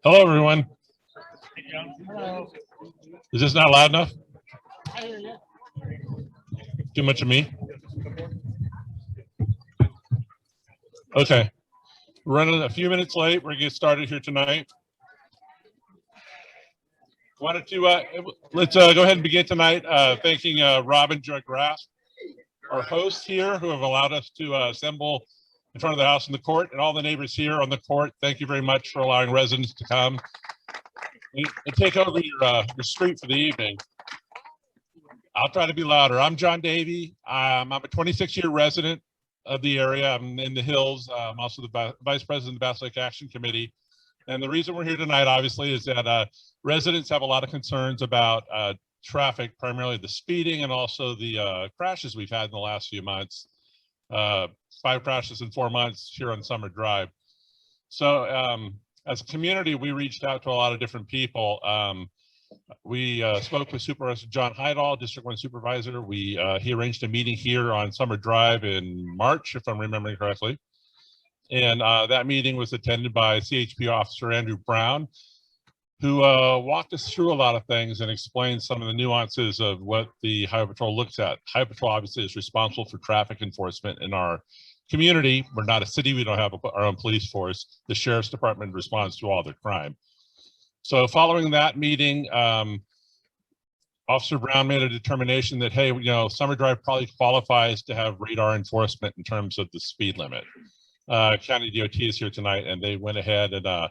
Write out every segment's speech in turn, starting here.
Hello, everyone. Hello. Is this not loud enough? Too much of me? Okay. We're running a few minutes late. We're going to get started here tonight. Wanted to, let's go ahead and begin tonight thanking Rob and Joy Grass, our hosts here who have allowed us to assemble in front of the house in the court, and all the neighbors here on the court. Thank you very much for allowing residents to come and take over your street for the evening. I'll try to be louder. I'm John Davey. I'm a 26-year resident of the area. I'm in the Hills. I'm also the Vice President of the Bass Lake Action Committee. And the reason we're here tonight, obviously, is that residents have a lot of concerns about traffic, primarily the speeding and also the crashes we've had in the last few months. 5 crashes in 4 months here on Summer Drive. So as a community, we reached out to a lot of different people. We spoke with Supervisor John Hidahl, District 1 Supervisor. He arranged a meeting here on Summer Drive in March, if I'm remembering correctly. And that meeting was attended by CHP Officer Andrew Brown, who walked us through a lot of things and explained some of the nuances of what the Highway Patrol looks at. Highway Patrol obviously is responsible for traffic enforcement in our community. We're not a city. We don't have our own police force. The Sheriff's Department responds to all the crime. So following that meeting, Officer Brown made a determination that, hey, Summer Drive probably qualifies to have radar enforcement in terms of the speed limit. County DOT is here tonight, and they went ahead and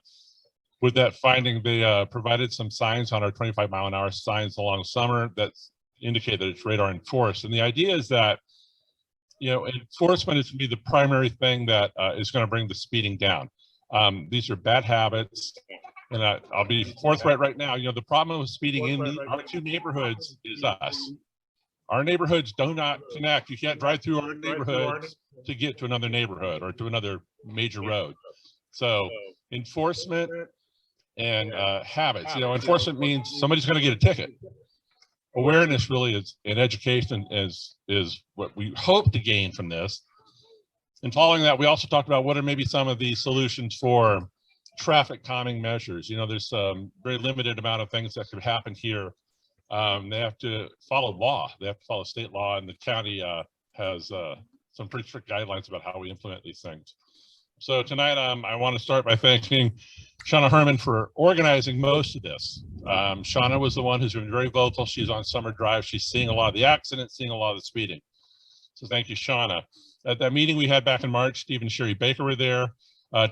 with that finding, they provided some signs on our 25-mile-an-hour signs along Summer that indicate that it's radar enforced. And the idea is that, enforcement is going to be the primary thing that is going to bring the speeding down. These are bad habits. And I'll be forthright right now. The problem with speeding in our 2 neighborhoods is us. Our neighborhoods do not connect. You can't drive through our neighborhoods to get to another neighborhood or to another major road. So enforcement and habits. Enforcement means somebody's going to get a ticket. Awareness really is, and education is what we hope to gain from this. And following that, we also talked about what are maybe some of the solutions for traffic calming measures. There's very limited amount of things that could happen here. They have to follow law. They have to follow state law, and the county has some pretty strict guidelines about how we implement these things. So tonight, I want to start by thanking Shauna Herman for organizing most of this. Shauna was the one who's been very vocal. She's on Summer Drive. She's seeing a lot of the accidents, seeing a lot of the speeding. So thank you, Shauna. At that meeting we had back in March, Steve and Sherry Baker were there.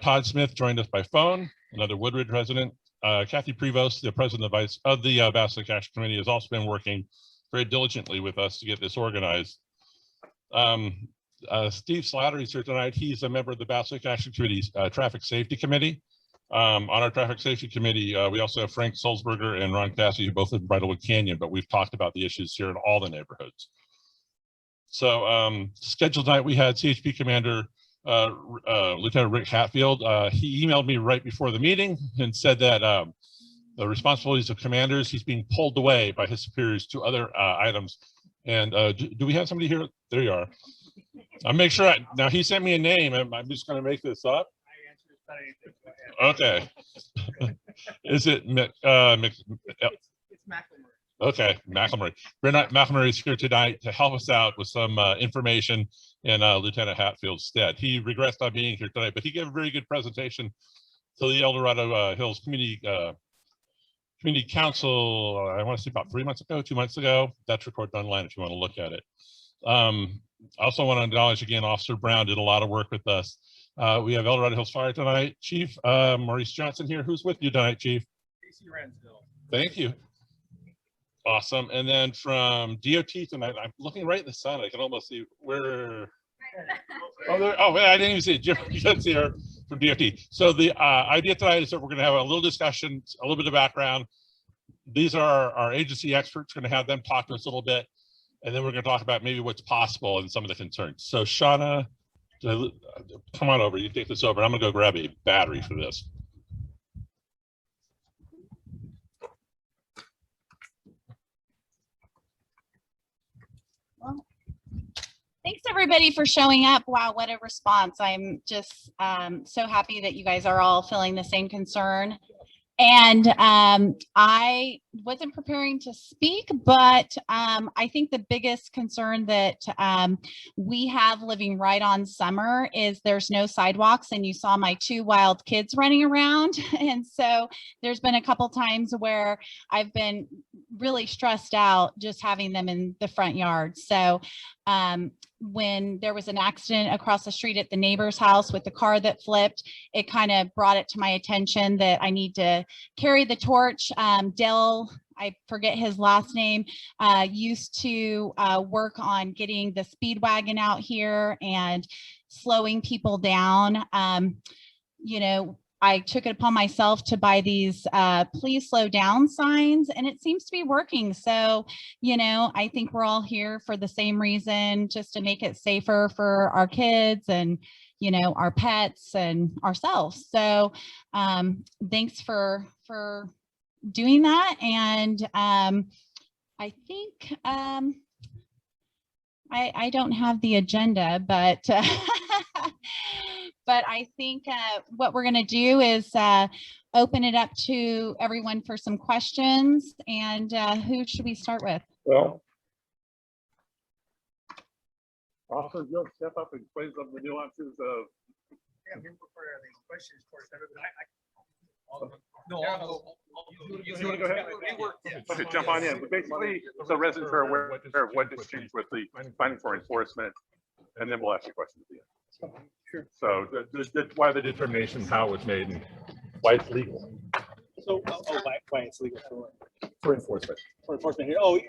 Todd Smith joined us by phone, another Woodridge resident. Kathy Prevost, the president of the Bass Lake Action Committee, has also been working very diligently with us to get this organized. Steve Slattery is here tonight. He's a member of the Bass Lake Action Committee's Traffic Safety Committee. On our Traffic Safety Committee, we also have Frank Sulzberger and Ron Cassidy, who both live in Bridlewood Canyon, but we've talked about the issues here in all the neighborhoods. So scheduled tonight, we had CHP Commander Lieutenant Rick Hatfield. He emailed me right before the meeting and said that the responsibilities of commanders, he's being pulled away by his superiors to other items. And do we have somebody here? There you are. I'll make sure. Now he sent me a name. I'm just going to make this up. Okay. Is it it's McLemore. Okay, McLemore. Bernard McLemore is here tonight to help us out with some information in Lieutenant Hatfield's stead. He regrets not being here tonight, but he gave a very good presentation to the El Dorado Hills Community Council, I want to say about 2 months ago. That's recorded online if you want to look at it. I also want to acknowledge again, Officer Brown did a lot of work with us. We have El Dorado Hills Fire tonight. Chief Maurice Johnson here. Who's with you tonight, Chief? Casey Ransville. Thank you. Awesome. And then from DOT tonight, I'm looking right in the sun. I can almost see where. Oh, wait, I didn't even see it. Jim Jones here from DOT. So the idea tonight is that we're going to have a little discussion, a little bit of background. These are our agency experts. Going to have them talk to us a little bit, and then we're going to talk about maybe what's possible and some of the concerns. So Shauna, come on over. You take this over. I'm going to go grab a battery for this. Thanks everybody for showing up. Wow, what a response. I'm just so happy that you guys are all feeling the same concern. And I wasn't preparing to speak, but I think the biggest concern that we have living right on Summer is there's no sidewalks, and you saw my 2 wild kids running around. And so there's been a couple times where I've been really stressed out just having them in the front yard. So when there was an accident across the street at the neighbor's house with the car that flipped, it kind of brought it to my attention that I need to carry the torch. Dale, I forget his last name, used to work on getting the speed wagon out here and slowing people down. You know, I took it upon myself to buy these please slow down signs, and it seems to be working. So, you know, I think we're all here for the same reason, just to make it safer for our kids and, you know, our pets and ourselves. So thanks for doing that. And I think I don't have the agenda, but but I think what we're going to do is open it up to everyone for some questions. And who should we start with? Well, Officer, you'll step up and explain some of the nuances of. Yeah, we prepare these questions for everybody. You want to go ahead? Okay, jump on in. But basically, so residents are aware of what has changed with the finding for enforcement, and then we'll ask you questions at the end. Sure. So why the determination, how it was made, and why it's legal. So, why it's legal For enforcement. for enforcement here? Oh,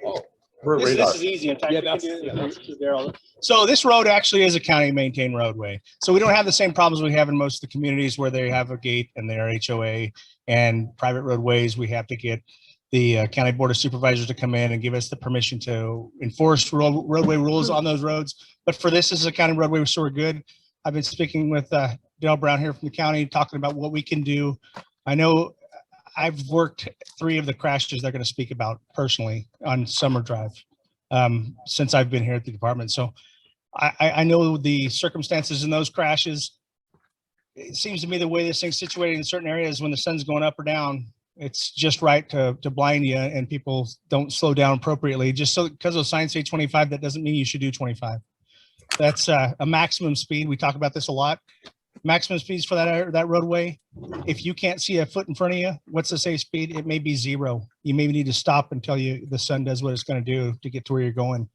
For this radar. is easy. In fact, Yeah, we can that's- do it there. So this road actually is a county maintained roadway. So we don't have the same problems we have in most of the communities where they have a gate and they're HOA, and private roadways. We have to get the county board of supervisors to come in and give us the permission to enforce roadway rules on those roads. But for this is a county roadway, so we're good. I've been speaking with Dale Brown here from the county, talking about what we can do. I know I've worked 3 of the crashes they're going to speak about personally on Summer Drive since I've been here at the department. So I know the circumstances in those crashes. It seems to me the way this thing's situated in certain areas, when the sun's going up or down, it's just right to blind you, and people don't slow down appropriately. Just so because those signs say 25, that doesn't mean you should do 25. That's a maximum speed. We talk about this a lot. Maximum speeds for that roadway. If you can't see a foot in front of you, what's the safe speed? It may be 0. You may need to stop until the sun does what it's going to do to get to where you're going.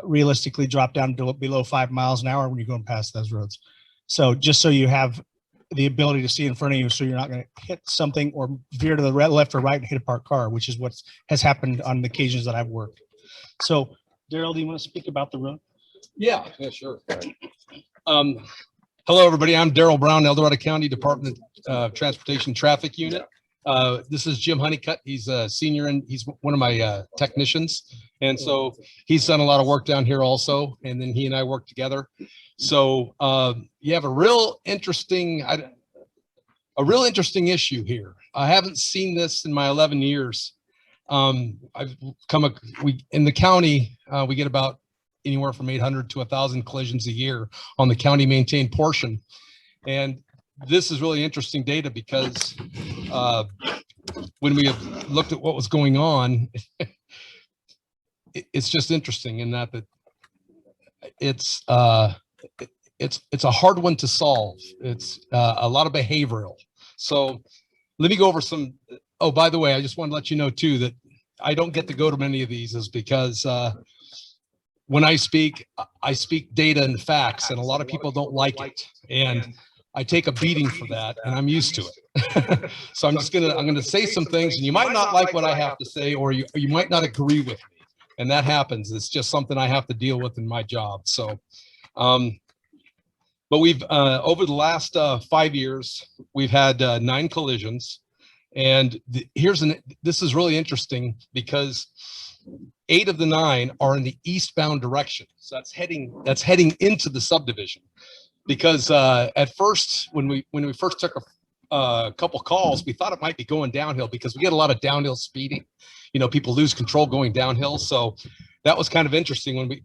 Realistically, drop down to below 5 miles an hour when you're going past those roads. So just so you have the ability to see in front of you, so you're not going to hit something or veer to the left or right and hit a parked car, which is what has happened on the occasions that I've worked. So, Daryl, do you want to speak about the road? Yeah, sure. Hello, everybody. I'm Daryl Brown, El Dorado County Department of Transportation Traffic Unit. This is Jim Honeycutt. He's a senior and he's one of my technicians. And so he's done a lot of work down here also. And then he and I work together. So you have a real interesting issue here. I haven't seen this in my 11 years. In the county, we get about anywhere from 800 to 1,000 collisions a year on the county maintained portion. And this is really interesting data because when we have looked at what was going on, it's just interesting in that it's a hard one to solve. It's a lot of behavioral. So let me go over some. Oh, by the way, I just want to let you know too that I don't get to go to many of these is because when I speak data and facts, and a lot of people don't like it, and I take a beating for that, and I'm used to it. So I'm gonna say some things, and you might not like what I have to say, or you might not agree with me, and that happens. It's just something I have to deal with in my job. So, but we've over the last 5 years, we've had 9 collisions, and this is really interesting because 8 of the 9 are in the eastbound direction. So that's heading into the subdivision. Because at first, when we first took a couple calls, we thought it might be going downhill because we get a lot of downhill speeding. You know, people lose control going downhill. So that was kind of interesting when we,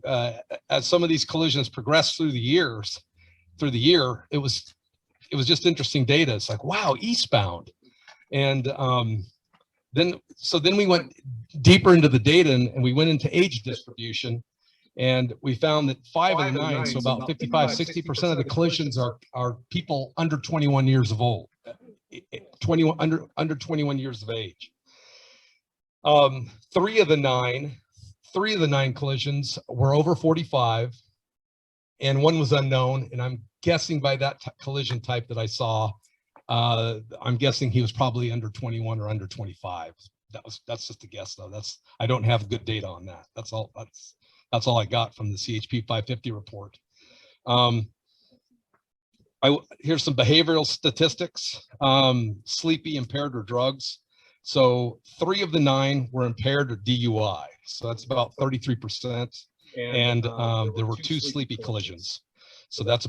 as some of these collisions progressed through the year, it was just interesting data. It's like, wow, eastbound. And then we went deeper into the data and we went into age distribution, and we found that 5 of the 9, so about 55-60% of the collisions are people under 21 years of old, 21 under 21 years of age. 3 of the 9 collisions were over 45, and 1 was unknown. And I'm guessing by that collision type that I saw, I'm guessing he was probably under 21 or under 25. That's just a guess though. I don't have good data on that. That's all I got from the CHP 550 report. Here's some behavioral statistics. Sleepy, impaired, or drugs. So 3 of the 9 were impaired or DUI. So that's about 33%. And there were 2 sleepy collisions. So that's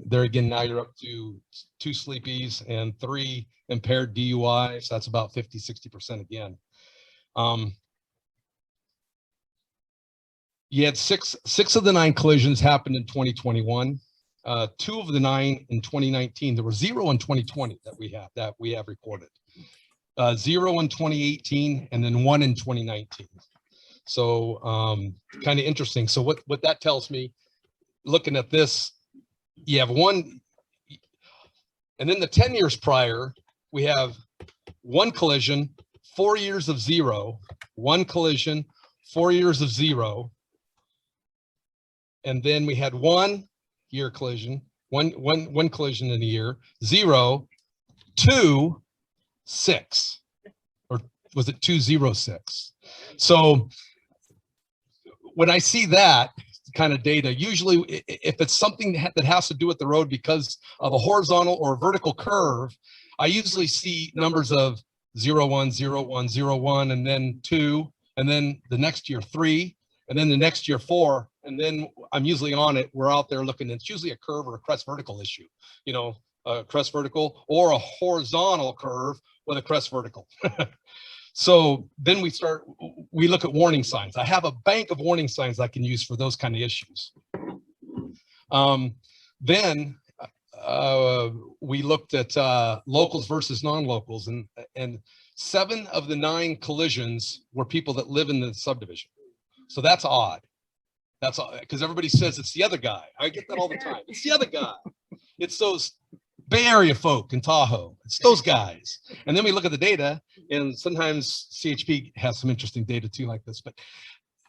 there again, now you're up to 2 sleepies and 3 impaired DUI. So that's about 50-60% again. You had six of the 9 collisions happened in 2021. 2 of the 9 in 2019. There were 0 in 2020 that we have recorded. 0 in 2018, and then 1 in 2019. So kind of interesting. So what that tells me, looking at this, you have 1, and then the 10 years prior, we have 1 collision, 4 years of 0, 1 collision, 4 years of 0, and then we had 1 year collision, one collision in a year, 0, 2, 6, or was it 206? So when I see that kind of data, usually if it's something that has to do with the road because of a horizontal or a vertical curve, I usually see numbers of 0, 1, 0, 1, 0, 1, and then 2, and then the next year 3, and then the next year 4, and then I'm usually on it. We're out there looking. It's usually a curve or a crest vertical issue, you know, a crest vertical or a horizontal curve with a crest vertical. So then we look at warning signs. I have a bank of warning signs I can use for those kind of issues. Then we looked at locals versus non-locals, and 7 of the 9 collisions were people that live in the subdivision. So that's odd. That's because everybody says it's the other guy. I get that all the time. It's the other guy. It's those Bay Area folk in Tahoe. It's those guys. And then we look at the data, and sometimes CHP has some interesting data too like this. But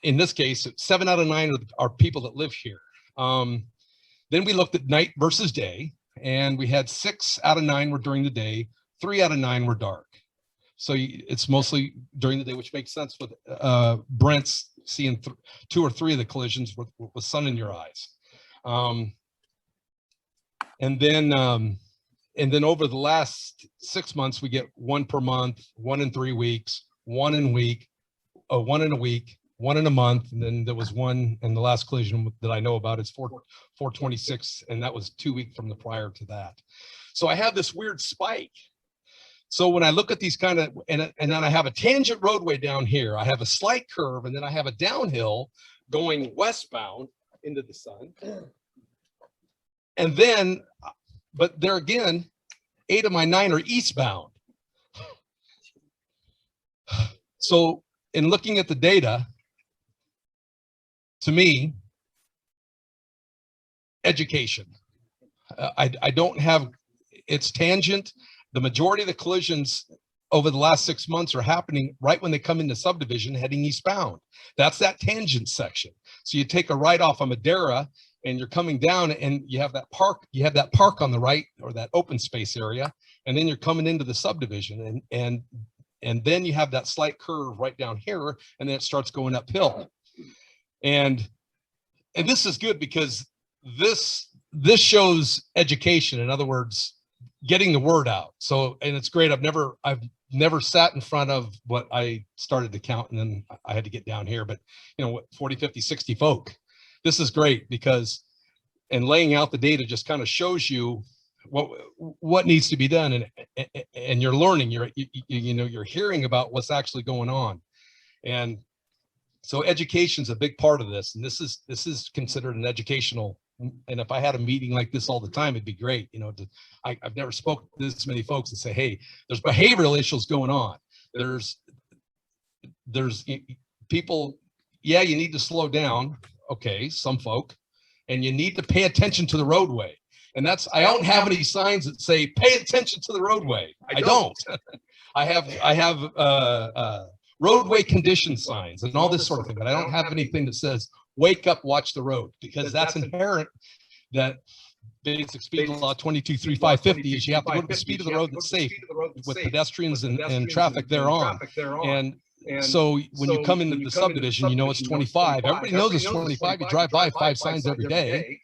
in this case, 7 out of 9 are people that live here. Then we looked at night versus day, and we had 6 out of 9 were during the day, 3 out of 9 were dark. So it's mostly during the day, which makes sense with Brent's seeing 2 or 3 of the collisions with sun in your eyes. And then over the last 6 months, we get 1 per month, 1 in 3 weeks, 1 in a week, 1 in a week, 1 in a month. And then there was 1 in the last collision that I know about. It's 426, and that was 2 weeks from the prior to that. So I have this weird spike. So when I look at these kind of, and then I have a tangent roadway down here, I have a slight curve, and then I have a downhill going westbound into the sun. And then, but there again, 8 of my 9 are eastbound. So in looking at the data, to me, education. I don't have, it's tangent. The majority of the collisions over the last 6 months are happening right when they come into subdivision heading eastbound. That's that tangent section. So you take a right off of Madera and you're coming down and you have that park on the right, or that open space area, and then you're coming into the subdivision, and then you have that slight curve right down here, and then it starts going uphill. And this is good because this shows education. In other words, getting the word out. So, and it's great. I've never sat in front of what I started to count, and then I had to get down here, but 40, 50, 60 folk. This is great because, and laying out the data just kind of shows you what needs to be done, and you're learning, you're hearing about what's actually going on. And So education's a big part of this, and this is considered an educational. And if I had a meeting like this all the time, it'd be great. You know, I've never spoken to this many folks and say, hey, there's behavioral issues going on. There's people, yeah, you need to slow down. Okay, some folk, and you need to pay attention to the roadway. And I don't have any signs that say, pay attention to the roadway. I don't. I have roadway condition signs and all this sort of thing, but I don't have anything that says, wake up, watch the road, because that's inherent. That basic speed law 223550 is you have to go to the speed of the road that's safe with pedestrians and traffic thereon. And so when you come into the subdivision, you know it's 25. Everybody knows it's 25. You drive by 5 signs every day.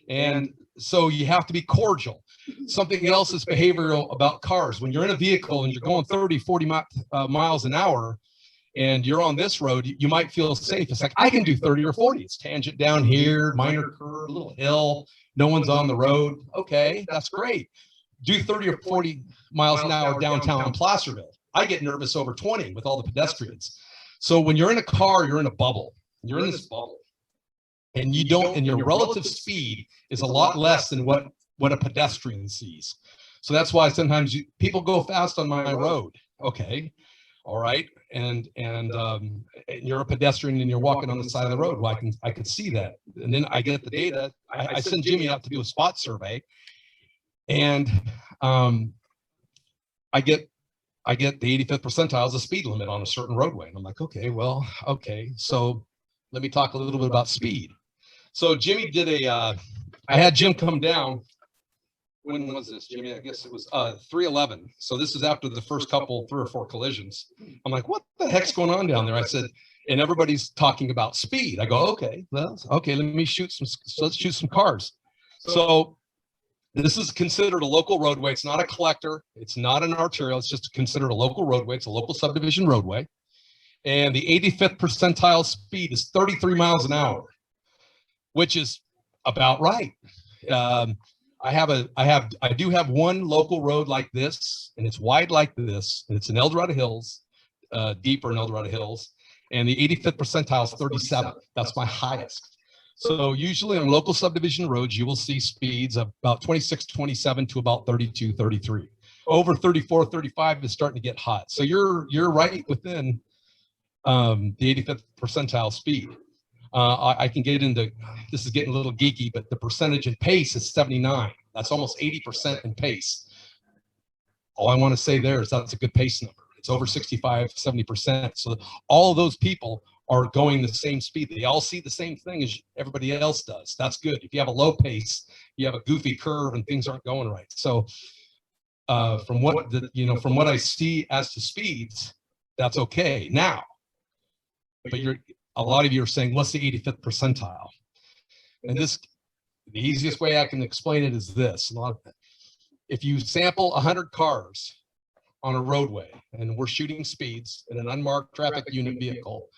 And so you have to be cordial. Something else is behavioral about cars. When you're in a vehicle and you're going 30, 40 miles an hour, and you're on this road, you might feel safe. It's like, I can do 30 or 40. It's tangent down here, minor curve, little hill. No one's on the road. Okay, that's great. Do 30 or 40 miles an hour downtown Placerville. I get nervous over 20 with all the pedestrians. So when you're in a car, you're in a bubble. You're in this bubble. And you don't, and your relative speed is a lot less than what a pedestrian sees. So that's why sometimes people go fast on my road. Okay, all right. And you're a pedestrian and you're walking on the side of the road. Well, I can see that. And then I get the data. I send Jimmy out to do a spot survey, and I get the 85th percentile as a speed limit on a certain roadway. And I'm like, okay, well, okay. So let me talk a little bit about speed. So Jimmy did I had Jim come down. When was this, Jimmy? I guess it was 311. So this is after the first couple, 3 or 4 collisions. I'm like, what the heck's going on down there? I said, and everybody's talking about speed. I go, okay, well, okay, let's shoot some cars. So this is considered a local roadway. It's not a collector. It's not an arterial. It's just considered a local roadway. It's a local subdivision roadway. And the 85th percentile speed is 33 miles an hour, which is about right. I do have one local road like this, and it's wide like this, and it's in El Dorado Hills, deeper in El Dorado Hills, and the 85th percentile is 37. That's my highest. So usually on local subdivision roads, you will see speeds of about 26, 27 to about 32, 33. Over 34, 35 is starting to get hot. So you're right within the 85th percentile speed. I can get into, this is getting a little geeky, but the percentage in pace is 79. That's almost 80% in pace. All I want to say there is that's a good pace number. It's over 65, 70%. So all of those people are going the same speed. They all see the same thing as everybody else does. That's good. If you have a low pace, you have a goofy curve and things aren't going right. So from what I see as to speeds, that's okay. Now, but a lot of you are saying, what's the 85th percentile? And the easiest way I can explain it is this. If you sample 100 cars on a roadway and we're shooting speeds in an unmarked traffic unit vehicle,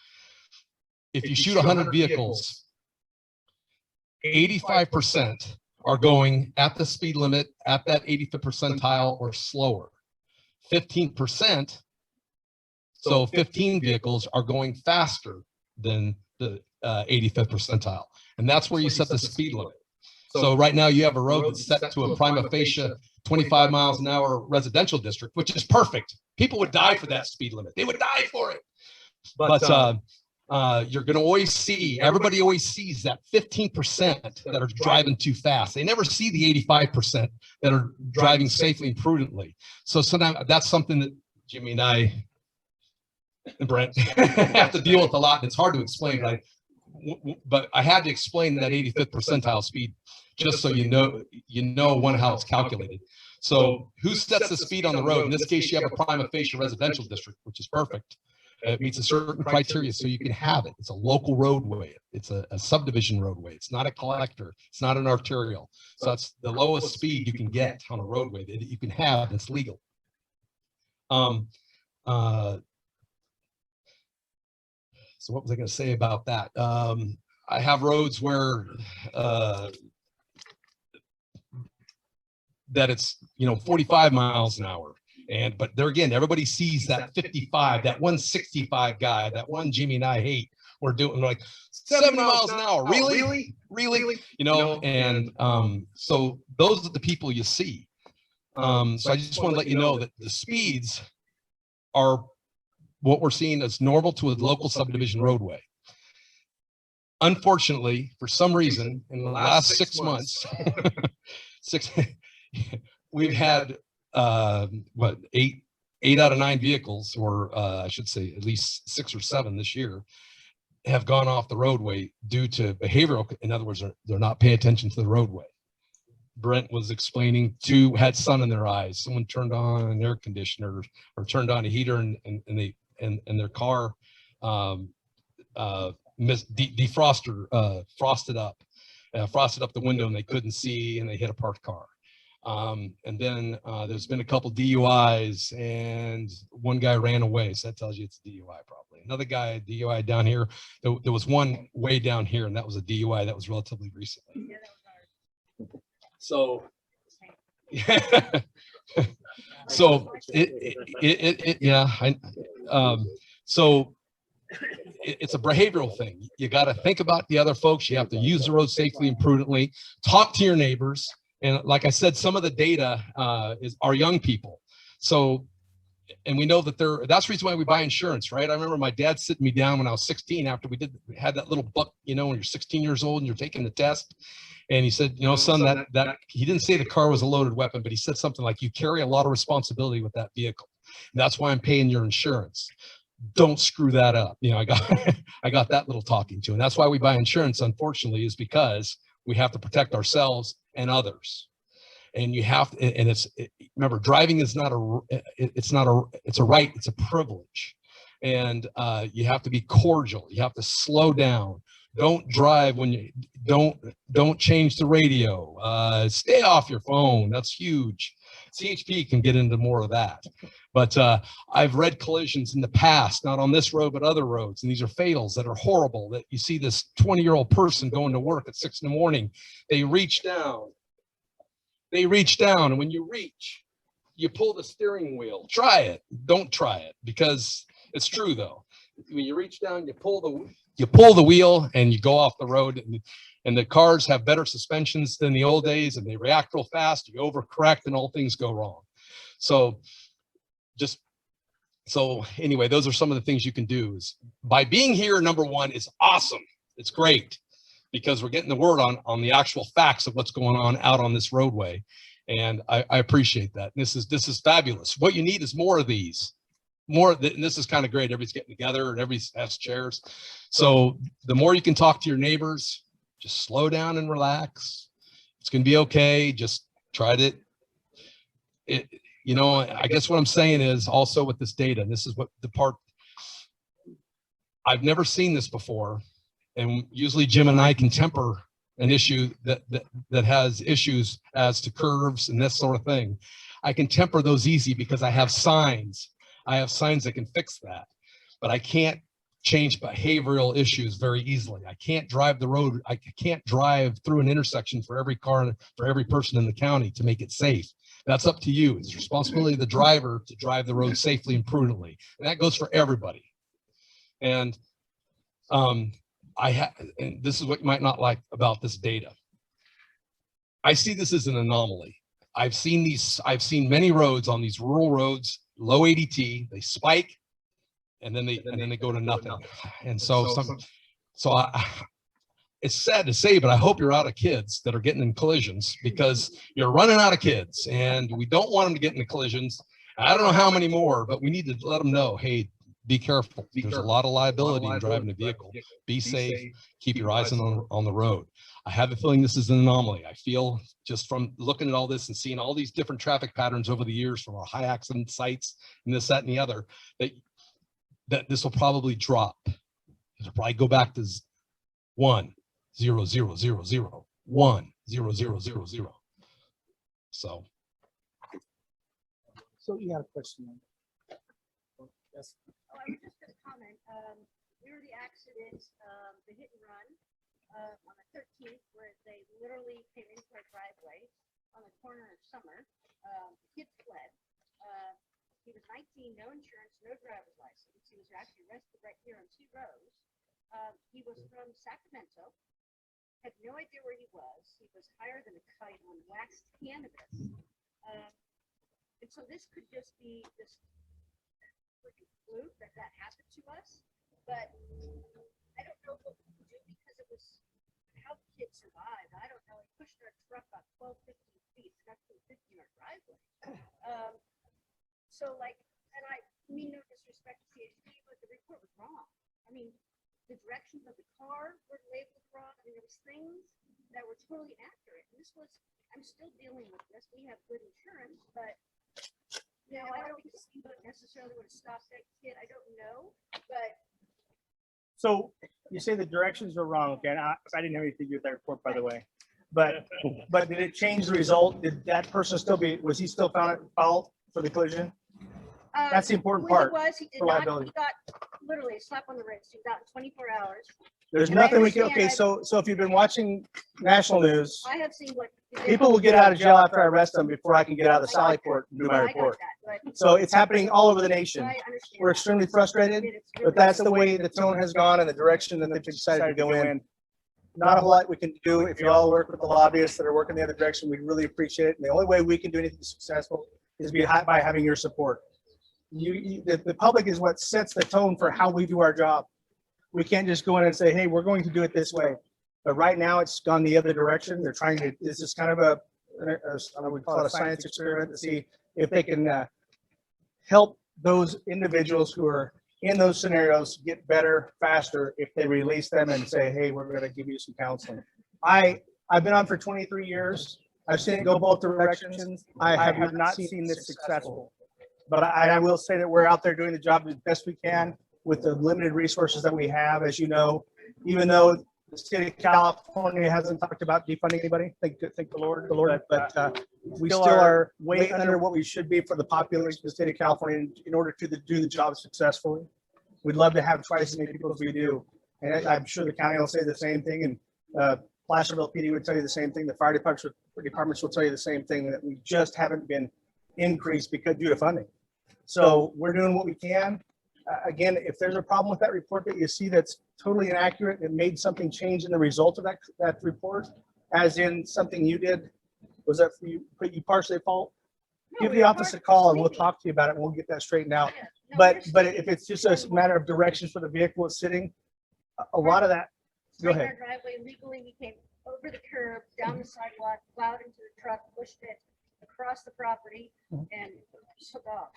if you shoot 100 vehicles, 85% are going at the speed limit at that 85th percentile or slower. 15%, so 15 vehicles are going faster than the 85th percentile. And that's where you set the speed limit. So right now you have a road that's set to a prima facie 25 miles an hour residential district, which is perfect. People would die for that speed limit. They would die for it. But you're going to always see, everybody always sees that 15% that are driving too fast. They never see the 85% that are driving safely and prudently. So sometimes that's something that Jimmy and I and Brent have to deal with a lot. And it's hard to explain, but I had to explain that 85th percentile speed just so you know how it's calculated. So who sets the speed on the road? In this case, you have a prima facie residential district, which is perfect. It meets a certain criteria, so you can have it. It's a local roadway. It's a subdivision roadway. It's not a collector. It's not an arterial. So that's the lowest speed you can get on a roadway that you can have that's legal. So what was I going to say about that? I have roads where that it's 45 miles an hour. But there again, everybody sees that 55, that 165 guy, that one Jimmy and I hate we're doing like 70 miles an hour. Really? You know, and so those are the people you see. So I just want to let you know that the speeds are what we're seeing as normal to a local subdivision roadway. Unfortunately, for some reason, in the last 6 months, we've had what, eight out of 9 vehicles, or I should say at least 6 or 7 this year, have gone off the roadway due to behavioral. In other words, they're not paying attention to the roadway. Brent was explaining, 2 had sun in their eyes. Someone turned on an air conditioner or turned on a heater, and their car frosted up the window, and they couldn't see, and they hit a parked car. And then there's been a couple DUIs, and one guy ran away. So that tells you it's a DUI probably. Another guy, DUI down here. There was one way down here, and that was a DUI that was relatively recently. So, so so it's a behavioral thing. You got to think about the other folks. You have to use the road safely and prudently. Talk to your neighbors. And like I said, some of the data are young people. So, and we know that that's the reason why we buy insurance, right? I remember my dad sitting me down when I was 16 after we had that little book, you know, when you're 16 years old and you're taking the test. And he said, you know, son, that he didn't say the car was a loaded weapon, but he said something like, you carry a lot of responsibility with that vehicle. And that's why I'm paying your insurance. Don't screw that up. You know, I got that little talking to. And that's why we buy insurance, unfortunately, is because we have to protect ourselves and others. And you have to, and remember, driving is not it's a right, it's a privilege. And you have to be cordial. You have to slow down. Don't drive when you don't change the radio. Stay off your phone. That's huge. CHP can get into more of that. But I've read collisions in the past, not on this road, but other roads. And these are fatals that are horrible, that you see this 20-year-old person going to work at 6 in the morning. They reach down. And when you reach, you pull the steering wheel. Try it. Don't try it, because it's true, though. When you reach down, you pull the wheel and you go off the road. And the cars have better suspensions than the old days, and they react real fast. You overcorrect and all things go wrong. So anyway, those are some of the things you can do. Is by being here, number one, is awesome. It's great, because we're getting the word on the actual facts of what's going on out on this roadway. And I appreciate that. And this is fabulous. What you need is more of these. And this is kind of great. Everybody's getting together and everybody has chairs. So the more you can talk to your neighbors, just slow down and relax. It's going to be okay. Just try to, you know, I guess what I'm saying is also with this data, and this is what the part, I've never seen this before. And usually Jim and I can temper an issue that has issues as to curves and this sort of thing. I can temper those easy because I have signs. I have signs that can fix that, but I can't change behavioral issues very easily. I can't drive the road. I can't drive through an intersection for every car, for every person in the county to make it safe. That's up to you. It's the responsibility of the driver to drive the road safely and prudently. And that goes for everybody. And and this is what you might not like about this data. I see this as an anomaly. I've seen many roads on these rural roads, low ADT, they spike and then they go to nothing. And it's sad to say, but I hope you're out of kids that are getting in collisions, because you're running out of kids and we don't want them to get into collisions. I don't know how many more, but we need to let them know, hey, be careful. There's a lot of liability in driving a vehicle. Be safe. Keep your eyes on the road. I have a feeling this is an anomaly. I feel just from looking at all this and seeing all these different traffic patterns over the years from our high accident sites and this, that, and the other, that this will probably drop. It'll probably go back to 1 0 0 0 0 1 0 0 0 0. So you got a question? Yes. Oh, I was just going to comment. Near the accident, the hit and run on the 13th, where they literally came into our driveway on the corner of Summer. The kid fled. He was 19, no insurance, no driver's license. He was actually arrested right here on 2 rows. He was from Sacramento, had no idea where he was. He was higher than a kite on waxed cannabis. And so this could just be this freaking fluke that happened to us. But I don't know what we can do because it was how the kid survived. I don't know. He pushed our truck about 12, 15 feet, stuck to a 15-yard driveway. So like, and I mean no disrespect to CHP, but the report was wrong. I mean, the directions of the car were labeled wrong. I mean, there was things that were totally accurate. And this was, I'm still dealing with this. We have good insurance, but you know, I don't think the speed limit necessarily would have stopped that kid. I don't know, but So you say the directions were wrong, okay? And I didn't have anything to do with that report, by the way. But did it change the result? Did that person still was he still found at fault for the collision? That's the important part. He did for not, liability. he got literally a slap on the wrist. He got in 24 hours. There's And I nothing we can, okay, understand so if you've been watching national news, I have seen what. people will get out of jail after I arrest them before I can get out of the Sally Port and do my I got report. that, but So it's happening all over the nation. I understand. We're extremely frustrated, but that's the way the tone has gone and the direction that they've decided to go in. Not a whole lot we can do. If you all work with the lobbyists that are working the other direction, we really appreciate it. And the only way we can do anything successful is by having your support. The public is what sets the tone for how we do our job. We can't just go in and say, hey, we're going to do it this way. But right now it's gone the other direction. They're trying to, this is kind of I would call it a science experiment to see if they can help those individuals who are in those scenarios get better faster if they release them and say, hey, we're going to give you some counseling. I've been on for 23 years. I've seen it go both directions. I have not seen this successful. But I will say that we're out there doing the job as best we can with the limited resources that we have, as you know, even though the state of California hasn't talked about defunding anybody. Thank the Lord, but we still are way under what we should be for the population of the state of California in order to do the job successfully. We'd love to have twice as many people as we do. And I'm sure the county will say the same thing, and Placerville PD would tell you the same thing. The fire departments will tell you the same thing, that we just haven't been increased because due to funding. So we're doing what we can. Again, if there's a problem with that report that you see that's totally inaccurate, it made something change in the result of that report, as in something you did, was that for you, put you partially at fault? Give the office a call and we'll talk to you about it and we'll get that straightened out. But if it's just a matter of directions for the vehicle is sitting, a lot of that, go ahead. Our driveway legally, we came over the curb, down the sidewalk, plowed into the truck, pushed it across the property, and took off.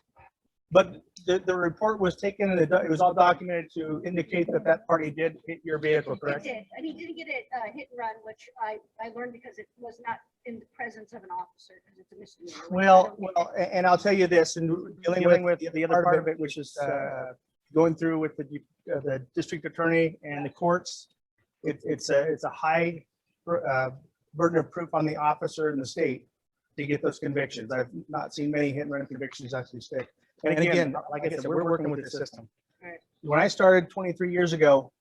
But the report was taken and it was all documented to indicate that party did hit your vehicle, It correct? did, and he didn't get it hit and run, which I learned because it was not in the presence of an officer, because it's a misdemeanor. Well, and I'll tell you this, and dealing with the other part of it, which is going through with the district attorney and the courts, it's a high burden of proof on the officer in the state to get those convictions. I've not seen many hit and run convictions actually stick. And again, like I said, we're working with the system. Right. When I started 23 years ago,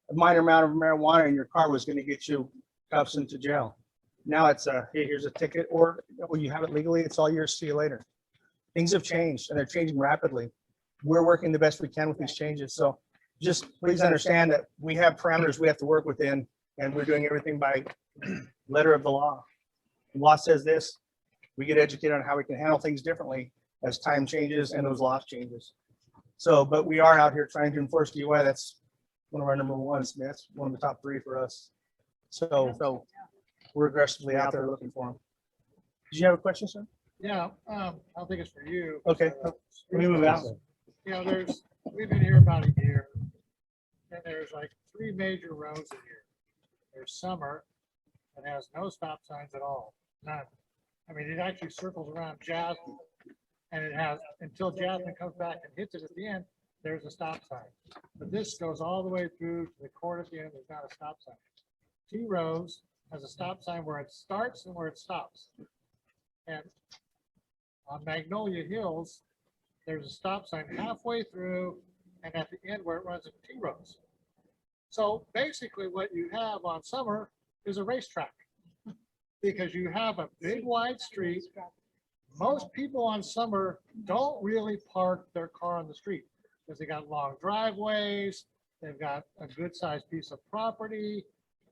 a minor amount of marijuana in your car was going to get you cuffs into jail. Now it's hey, here's a ticket, or when you have it legally, it's all yours. See you later. Things have changed and they're changing rapidly. We're working the best we can with these changes. So just please understand that we have parameters we have to work within, and we're doing everything by letter of the law. The law says this, we get educated on how we can handle things differently as time changes and those laws changes. So, but we are out here trying to enforce DUI. That's one of our number ones. That's one of the top 3 for us. So we're aggressively out there looking for them. Did you have a question, sir? Yeah, I think it's for you. Okay, let me move out. You know, we've been here about a year, and there's like 3 major roads in here. There's Summer, that has no stop signs at all, none. I mean, it actually circles around Jasmine, and it has, until Jasmine comes back and hits it at the end, there's a stop sign. But this goes all the way through to the court at the end, there's not a stop sign. T Rose has a stop sign where it starts and where it stops. And on Magnolia Hills, there's a stop sign halfway through and at the end where it runs into T Rose. So basically what you have on Summer is a racetrack, because you have a big wide street. Most people on Summer don't really park their car on the street because they got long driveways. They've got a good sized piece of property.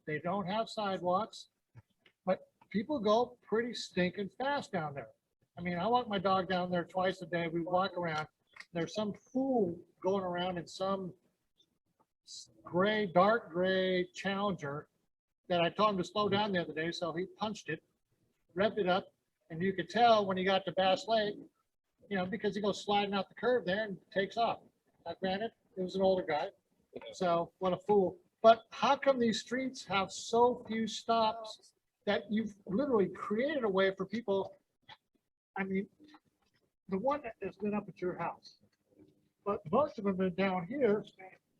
They don't have sidewalks, but people go pretty stinking fast down there. I mean, I walk my dog down there twice a day. We walk around. There's some fool going around in some gray, dark gray Challenger that I told him to slow down the other day. So he punched it, revved it up. And you could tell when he got to Bass Lake, you know, because he goes sliding out the curve there and takes off. Now, granted, it was an older guy. So what a fool. But how come these streets have so few stops that you've literally created a way for people? I mean, the one that has been up at your house, but most of them have been down here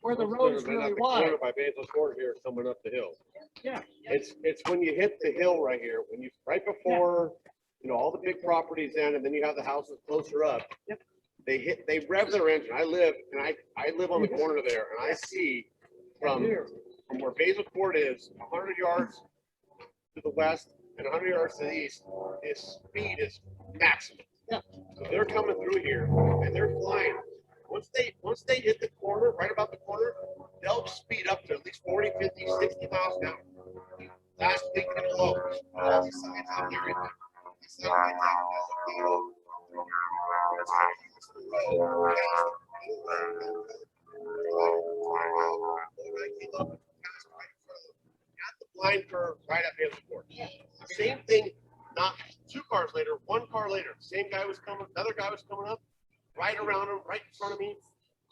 where the road is really wide. By Basil Court here, coming up the hill. Yeah. It's when you hit the hill right here, when you, right before, you know, all the big properties in, and then you have the houses closer up. Yep. They rev their engine. I live on the corner there, and I see from where Basil Court is, 100 yards to the west and 100 yards to the east, its speed is maximum. Yeah. So they're coming through here and they're flying. Once they hit the corner, right about the corner, they'll speed up to at least 40, 50, 60 miles an hour. Last week in a low. All these signs out there. Line curve right at Basil Court. Same thing, not 2 cars later, 1 car later. Same guy was coming, another guy was coming up, right around him, right in front of me,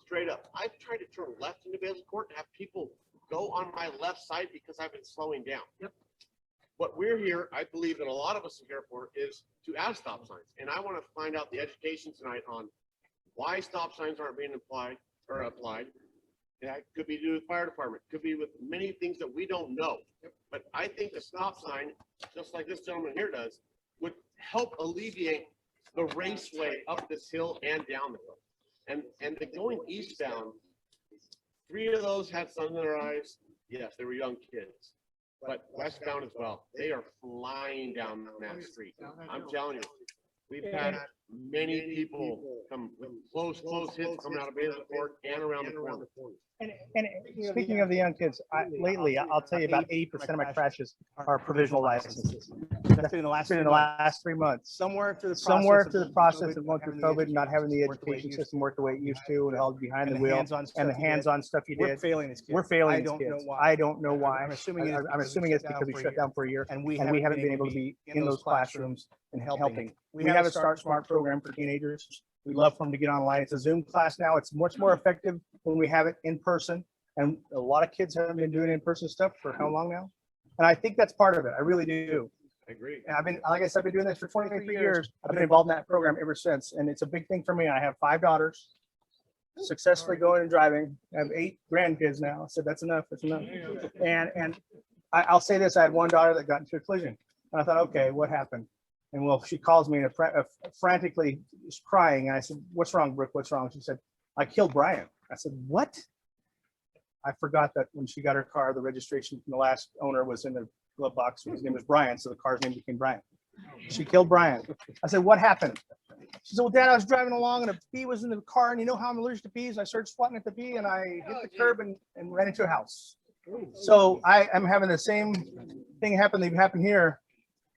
straight up. I've tried to turn left into Basil Court and have people go on my left side because I've been slowing down. Yep. What we're here, I believe that a lot of us are here for is to add stop signs. And I want to find out the education tonight on why stop signs aren't being applied. That could be due to the fire department, could be with many things that we don't know. But I think the stop sign, just like this gentleman here does, would help alleviate the raceway up this hill and down the hill. And the going eastbound, 3 of those had sun in their eyes. Yes, they were young kids, but westbound as well. They are flying down that street. I'm telling you, we've had many people come with close hits coming out of Basil Court and around the corner. And speaking of the young kids, lately, I'll tell you about 80% of my crashes are provisional licenses. That's been in the last 3 months. Somewhere through the process of going through COVID, not having the education system work the way it used to, and held behind the wheel, and the hands-on stuff you did. We're failing these kids. I don't know why. I'm assuming it's because we shut down for a year, and we haven't been able to be in those classrooms and helping. We have a Start Smart program for teenagers. We love for them to get online. It's a Zoom class now. It's much more effective when we have it in person. And a lot of kids haven't been doing in-person stuff for how long now? And I think that's part of it. I really do. I agree. And I've been, like I said, I've been doing this for 23 years. I've been involved in that program ever since. And it's a big thing for me. I have 5 daughters, successfully going and driving. I have 8 grandkids now. I said, that's enough. That's enough. And I'll say this. I had one daughter that got into a collision. And I thought, okay, what happened? And well, she calls me frantically crying. And I said, what's wrong, Brooke? What's wrong? She said, I killed Brian. I said, what? I forgot that when she got her car, the registration from the last owner was in the glove box. His name was Brian. So the car's name became Brian. She killed Brian. I said, what happened? She said, well, Dad, I was driving along and a bee was in the car. And you know how I'm allergic to bees. I started swatting at the bee and I hit the curb and ran into a house. So I am having the same thing happen here.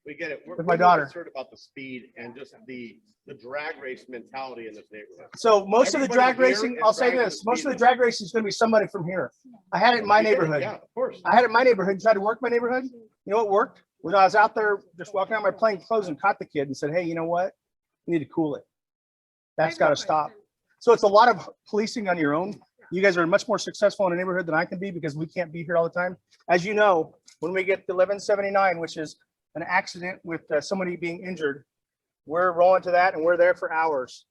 We get it. With my daughter. We're concerned about the speed and just the drag race mentality in this neighborhood. So most of the drag Everybody here racing, is I'll say dragging this, the most speed of the drag racing is going to be somebody from here. I had it in my neighborhood. Yeah, of course. I had it in my neighborhood, tried to work my neighborhood. You know what worked? When I was out there just walking out my plain clothes and caught the kid and said, hey, you know what? You need to cool it. That's got to stop. So it's a lot of policing on your own. You guys are much more successful in a neighborhood than I can be because we can't be here all the time. As you know, when we get to 1179, which is an accident with somebody being injured, we're rolling to that and we're there for hours.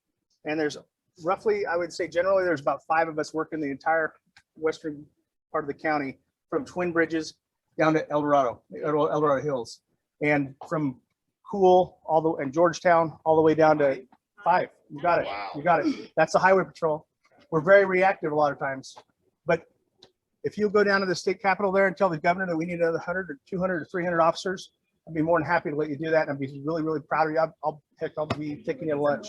And there's roughly, I would say generally, there's about 5 of us working the entire western part of the county from Twin Bridges down to El Dorado Hills, and from Cool and Georgetown all the way down to 5. You got it. Wow. You got it. That's the highway patrol. We're very reactive a lot of times, but if you go down to the state capitol there and tell the governor that we need another 100 or 200 or 300 officers, I'd be more than happy to let you do that. And I'd be really, really proud of you. I'll be taking you to lunch.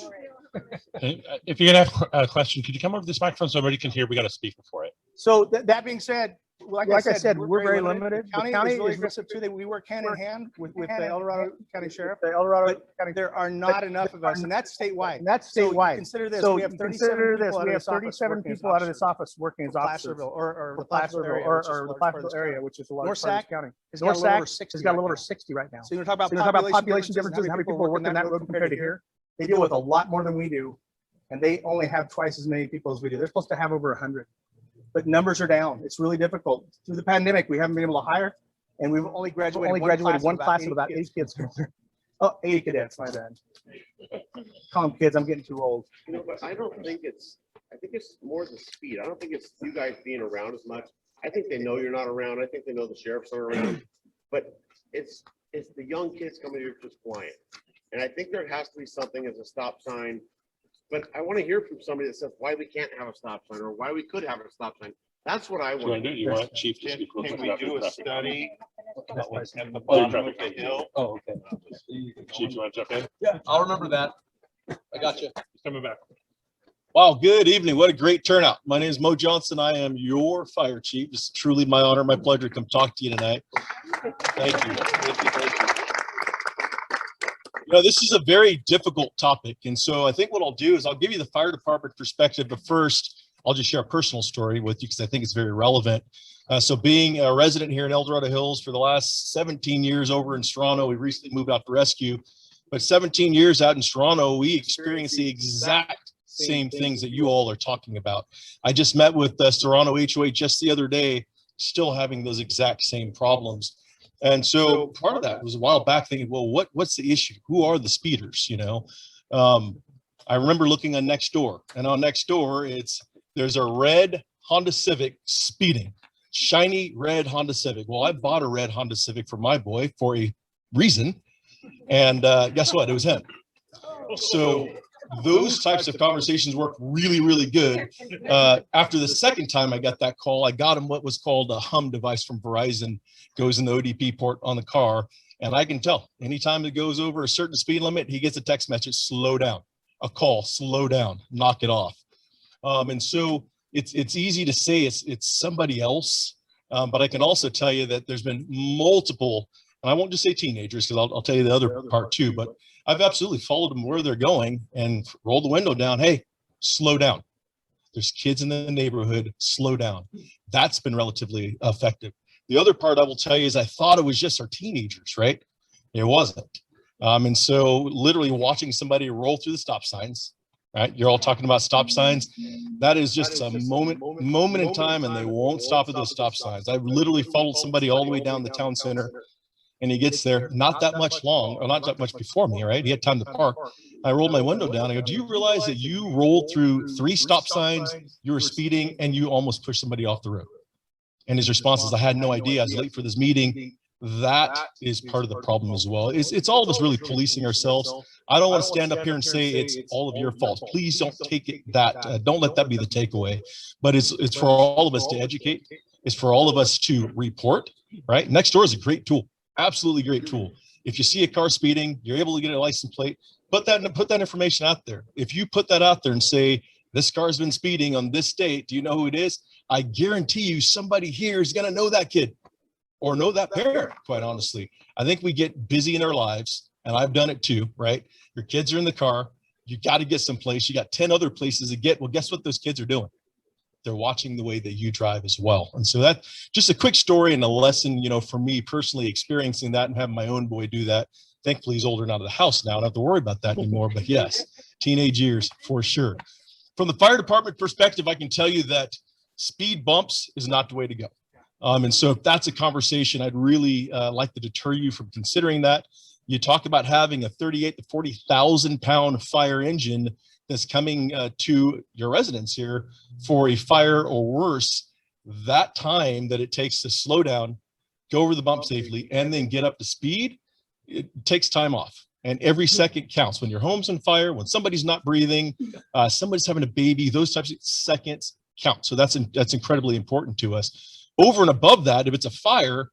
If you're gonna have a question, could you come over to this microphone so everybody can hear? We got a speaker for it. So that being said, like I said, we're very limited. The county county is really is aggressive too. We work hand in hand with the El Dorado County Sheriff. County. There are not enough of us, and that's statewide. That's So statewide. consider this, So we have 37 consider this, people out we of have this office 37 working as people out of this officers. office working as officers. Placerville or the For Placerville Placerville area, which is a or the large part of Placerville this area, county. which is a large North part of Sac this county. has got a little over 60 has got a little right over now. 60 right now. So you're talking So you're talking about about population differences and how many people work in that road compared to here. They deal with a lot more than we do, and they only have twice as many people as we do. They're supposed to have over 100, but numbers are down. It's really difficult. Through the pandemic, we haven't been able to hire, and we've only graduated one class of about 8 kids. Oh, 80 cadets, my bad. Call them kids, I'm getting too old. You know, but I think it's more the speed. I don't think it's you guys being around as much. I think they know you're not around. I think they know the sheriffs are around, but it's the young kids coming here just flying. And I think there has to be something as a stop sign, but I want to hear from somebody that says why we can't have a stop sign or why we could have a stop sign. That's what I want. You want Chief to Can speak real can quick we about do the a traffic? study at the bottom of the hill? Oh, okay. Chief, you want to jump in? Yeah, I'll remember that. I got you. He's coming back. Wow, good evening. What a great turnout. My name is Mo Johnson. I am your fire chief. It's truly my honor, my pleasure to come talk to you tonight. Thank you. Thank you. Thank you. You know, this is a very difficult topic. And so I think what I'll do is I'll give you the fire department perspective, but first I'll just share a personal story with you because I think it's very relevant. So being a resident here in El Dorado Hills for the last 17 years over in Toronto, we recently moved out to rescue, but 17 years out in Toronto, we experienced the exact same things that you all are talking about. I just met with Toronto HOA just the other day, still having those exact same problems. And so part of that was a while back thinking, well, what's the issue? Who are the speeders? You know, I remember looking on Nextdoor, and on Nextdoor, there's a red Honda Civic speeding, shiny red Honda Civic. Well, I bought a red Honda Civic for my boy for a reason. And guess what? It was him. So those types of conversations work really, really good. After the second time I got that call, I got him what was called a hum device from Verizon, goes in the ODP port on the car. And I can tell anytime it goes over a certain speed limit, he gets a text message, slow down, a call, slow down, knock it off. And so it's easy to say it's somebody else. But I can also tell you that there's been multiple, and I won't just say teenagers, because I'll tell you the other part too, but I've absolutely followed them where they're going and rolled the window down. Hey, slow down. There's kids in the neighborhood, slow down. That's been relatively effective. The other part I will tell you is I thought it was just our teenagers, right? It wasn't. And so literally watching somebody roll through the stop signs, right? You're all talking about stop signs. That is just a moment in time, and they won't stop at those stop signs. I've literally followed somebody all the way down the town center, and he gets there not that much long, or not that much before me, right? He had time to park. I rolled my window down. I go, do you realize that you rolled through 3 stop signs, you were speeding, and you almost pushed somebody off the road? And his response is, I had no idea. I was late for this meeting. That is part of the problem as well. It's all of us really policing ourselves. I don't want to stand up here and say it's all of your fault. Please don't take it that, don't let that be the takeaway. But it's for all of us to educate. It's for all of us to report, right? Nextdoor is a great tool. Absolutely great tool. If you see a car speeding, you're able to get a license plate, put that information out there. If you put that out there and say, this car's been speeding on this date, do you know who it is? I guarantee you somebody here is going to know that kid or know that parent, quite honestly. I think we get busy in our lives, and I've done it too, right? Your kids are in the car. You got to get someplace. You got 10 other places to get. Well, guess what those kids are doing? They're watching the way that you drive as well. And so that's just a quick story and a lesson, you know, for me personally experiencing that and having my own boy do that. Thankfully, he's older and out of the house now. I don't have to worry about that anymore. But yes, teenage years for sure. From the fire department perspective, I can tell you that speed bumps is not the way to go. And so if that's a conversation, I'd really like to deter you from considering that. You talk about having a 38 to 40,000 pound fire engine that's coming to your residence here for a fire or worse. That time that it takes to slow down, go over the bump safely, and then get up to speed, it takes time off. And every second counts. When your home's on fire, when somebody's not breathing, somebody's having a baby, those types of seconds count. So that's incredibly important to us. Over and above that, if it's a fire,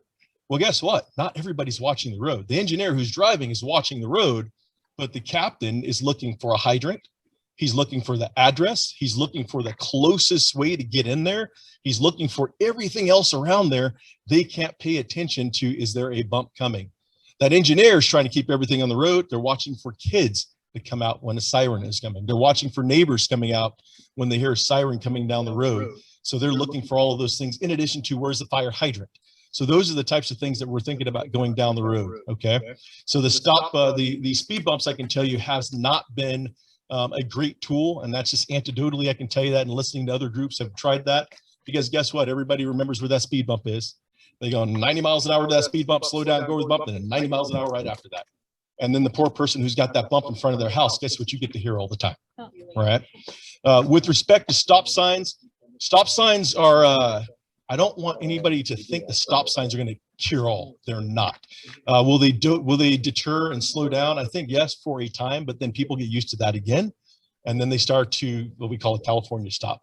well, guess what? Not everybody's watching the road. The engineer who's driving is watching the road, but the captain is looking for a hydrant. He's looking for the address. He's looking for the closest way to get in there. He's looking for everything else around there. They can't pay attention to, is there a bump coming? That engineer is trying to keep everything on the road. They're watching for kids to come out when a siren is coming. They're watching for neighbors coming out when they hear a siren coming down the road. So they're looking for all of those things in addition to where's the fire hydrant. So those are the types of things that we're thinking about going down the road. Okay. So the the speed bumps, I can tell you, has not been a great tool. And that's just anecdotally, I can tell you that, and listening to other groups have tried that, because guess what? Everybody remembers where that speed bump is. They go 90 miles an hour to that speed bump, slow down, go over the bump, and then 90 miles an hour right after that. And then the poor person who's got that bump in front of their house, guess what you get to hear all the time, right? With respect to stop signs are, I don't want anybody to think the stop signs are going to cure all. They're not. Will they deter and slow down? I think yes, for a time, but then people get used to that again. And then they start to what we call a California stop.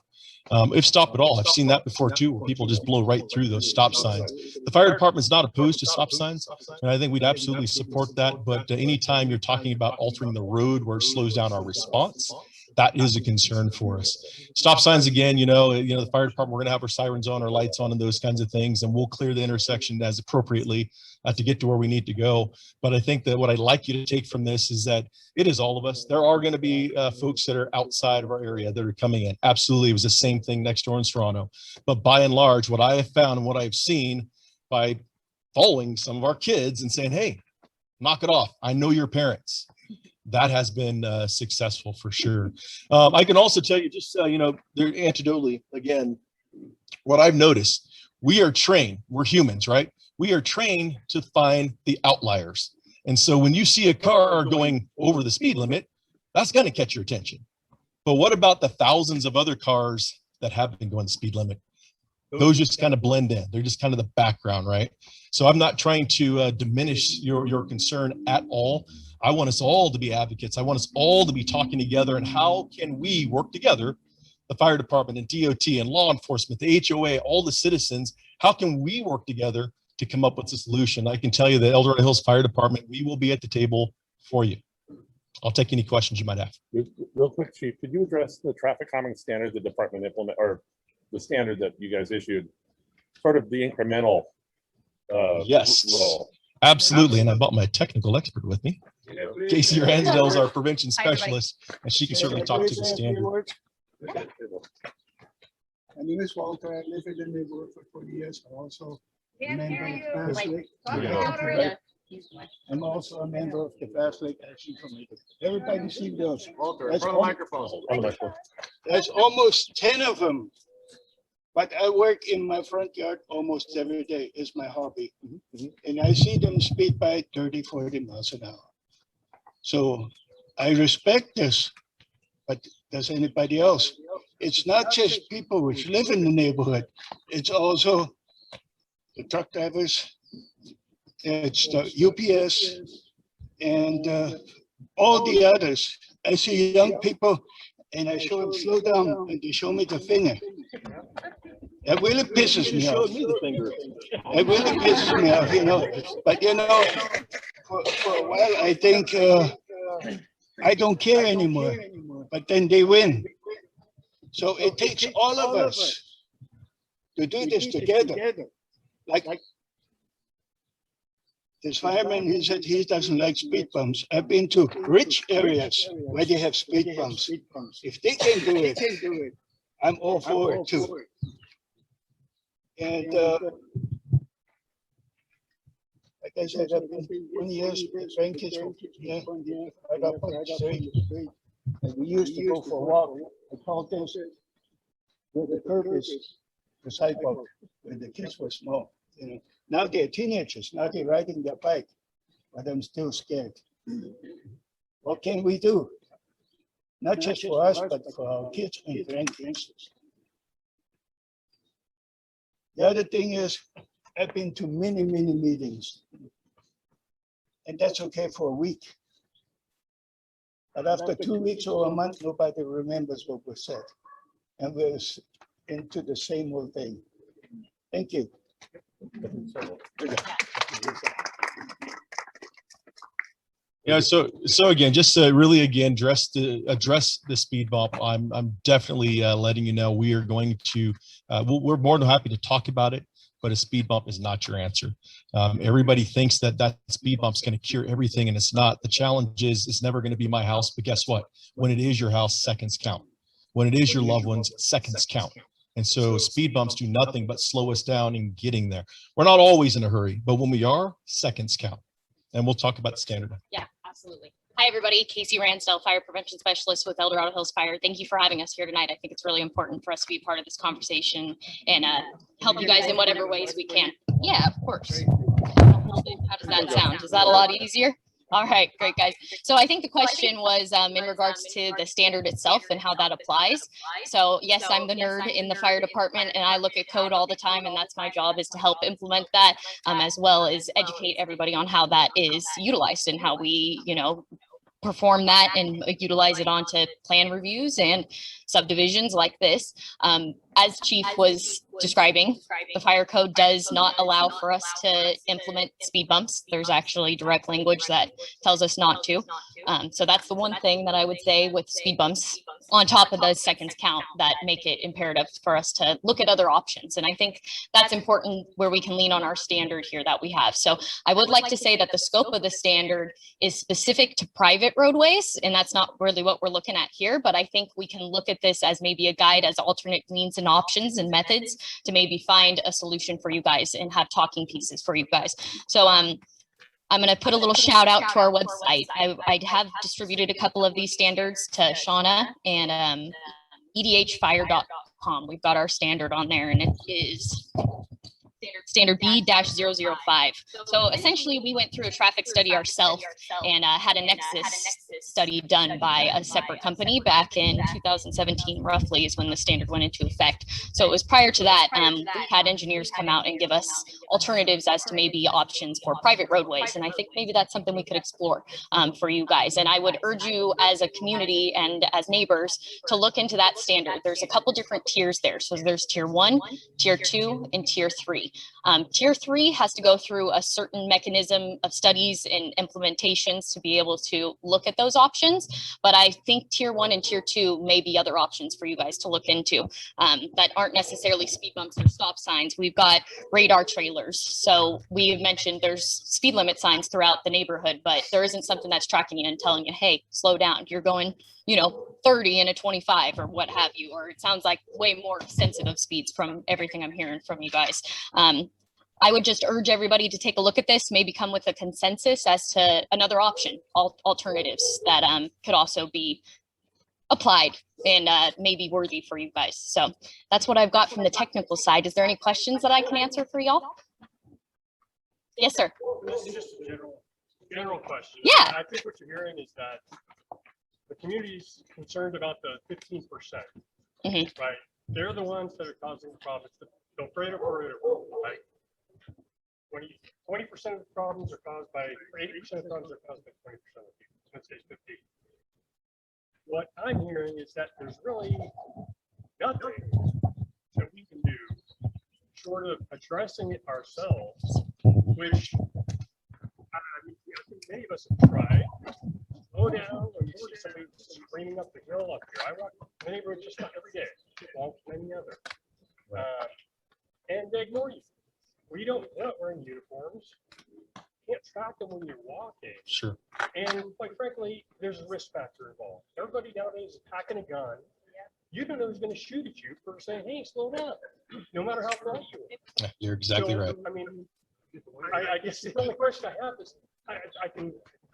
If stop at all, I've seen that before too, where people just blow right through those stop signs. The fire department's not opposed to stop signs, and I think we'd absolutely support that. But anytime you're talking about altering the road where it slows down our response, that is a concern for us. Stop signs, again, the fire department, we're going to have our sirens on, our lights on, and those kinds of things, and we'll clear the intersection as appropriately to get to where we need to go. But I think that what I'd like you to take from this is that it is all of us. There are going to be folks that are outside of our area that are coming in. Absolutely. It was the same thing next door in Serrano. But by and large, what I have found and what I've seen by following some of our kids and saying, hey, knock it off. I know your parents. That has been successful for sure. I can also tell you, just they're anecdotally, again, what I've noticed, we are trained, we're humans, right? We are trained to find the outliers. And so when you see a car going over the speed limit, that's going to catch your attention. But what about the thousands of other cars that have been going the speed limit? Those just kind of blend in. They're just kind of the background, right? So I'm not trying to diminish your concern at all. I want us all to be advocates. I want us all to be talking together, and how can we work together, the fire department and DOT and law enforcement, the HOA, all the citizens, how can we work together to come up with a solution? I can tell you that El Dorado Hills Fire Department, we will be at the table for you. I'll take any questions you might have. Real quick, Chief, could you address the traffic calming standard the department implement, or the standard that you guys issued, sort of the incremental yes, role? Absolutely. And I brought my technical expert with me. Casey Ransdell is our prevention specialist, and she can certainly talk to the standard. My name is Walter. I live in the neighborhood for 40 years. I'm also a member of Fast Lake. I'm also a member of the Fast Lake Action Committee. Everybody see those. Walter, in front of the microphone. There's almost 10 of them. But I work in my front yard almost every day. It's my hobby. And I see them speed by 30, 40 miles an hour. So I respect this, but does anybody else? It's not just people which live in the neighborhood. It's also the truck drivers, it's the UPS, and all the others. I see young people and I show them slow down and they show me the finger. That really pisses me off. It really pisses me off, But for a while I think I don't care anymore. But then they win. So it takes all of us to do this together. Like this fireman, he said he doesn't like speed bumps. I've been to rich areas where they have speed bumps. If they can do it, I'm all for it too. And like I said, I've been 20 years training kids from here. I got put straight. And we used to go for a walk. I called this where the curb is, the sidewalk, when the kids were small. Now they're teenagers. Now they're riding their bike, but I'm still scared. What can we do? Not just for us, but for our kids and grandkids. The other thing is, I've been to many, many meetings, and that's okay for a week. But after 2 weeks or a month, nobody remembers what was said, and we're into the same old thing. Thank you. Yeah, so again, just to really again address the speed bump, I'm definitely letting you know we are going to we're more than happy to talk about it, but a speed bump is not your answer. Everybody thinks that speed bump is going to cure everything, and it's not. The challenge is it's never going to be my house, but guess what? When it is your house, seconds count. When it is your loved ones, seconds count. And so speed bumps do nothing but slow us down in getting there. We're not always in a hurry, but when we are, seconds count. And we'll talk about the standard. Yeah, absolutely. Hi, everybody. Casey Ransdell, Fire Prevention Specialist with El Dorado Hills Fire. Thank you for having us here tonight. I think it's really important for us to be part of this conversation and help you guys in whatever ways we can. Yeah, of course. How does that sound? Is that a lot easier? All right, great, guys. So I think the question was in regards to the standard itself and how that applies. So yes, I'm the nerd in the fire department, and I look at code all the time, and that's my job, is to help implement that, as well as educate everybody on how that is utilized and how we, perform that and utilize it onto plan reviews and subdivisions like this. As Chief was describing, the fire code does not allow for us to implement speed bumps. There's actually direct language that tells us not to. So that's the one thing that I would say with speed bumps, on top of the seconds count, that make it imperative for us to look at other options. And I think that's important where we can lean on our standard here that we have. So I would like to say that the scope of the standard is specific to private roadways, and that's not really what we're looking at here. But I think we can look at this as maybe a guide, as alternate means and options and methods to maybe find a solution for you guys and have talking pieces for you guys. So I'm going to put a little shout out to our website. I have distributed a couple of these standards to Shauna and edhfire.com. We've got our standard on there, and it is standard B-005. So essentially we went through a traffic study ourselves and had a nexus study done by a separate company back in 2017, roughly, is when the standard went into effect. So it was prior to that, we had engineers come out and give us alternatives as to maybe options for private roadways. And I think maybe that's something we could explore for you guys. And I would urge you as a community and as neighbors to look into that standard. There's a couple different tiers there. So there's tier 1, tier 2, and tier 3. Tier 3 has to go through a certain mechanism of studies and implementations to be able to look at those options. But I think tier 1 and tier 2 may be other options for you guys to look into that aren't necessarily speed bumps or stop signs. We've got radar trailers. So we've mentioned there's speed limit signs throughout the neighborhood, but there isn't something that's tracking you and telling you, hey, slow down. You're going 30 and a 25 or what have you, or it sounds like way more sensitive speeds from everything I'm hearing from you guys. I would just urge everybody to take a look at this, maybe come with a consensus as to another option, alternatives that could also be applied and maybe worthy for you guys. So that's what I've got from the technical side. Is there any questions that I can answer for y'all? Yes, sir. This is just a general question. Yeah. I think what you're hearing is that the community's concerned about the 15%, right? They're the ones that are causing the problems. Don't pray to right? 20% of the problems are caused by, 80% of the problems are caused by 20% of the people. Let's say 50. What I'm hearing is that there's really nothing that we can do short of addressing it ourselves, which I think many of us have tried. Slow down when you see somebody screaming up the hill up here. I walk the neighborhood just like every day, along with many others. And they ignore you. We don't want wearing uniforms. You can't track them when you're walking. Sure. And quite frankly, there's a risk factor involved. Everybody nowadays is packing a gun. You don't know who's going to shoot at you for saying, hey, slow down, no matter how bright you are. You're exactly right. I mean, I guess the only question I have is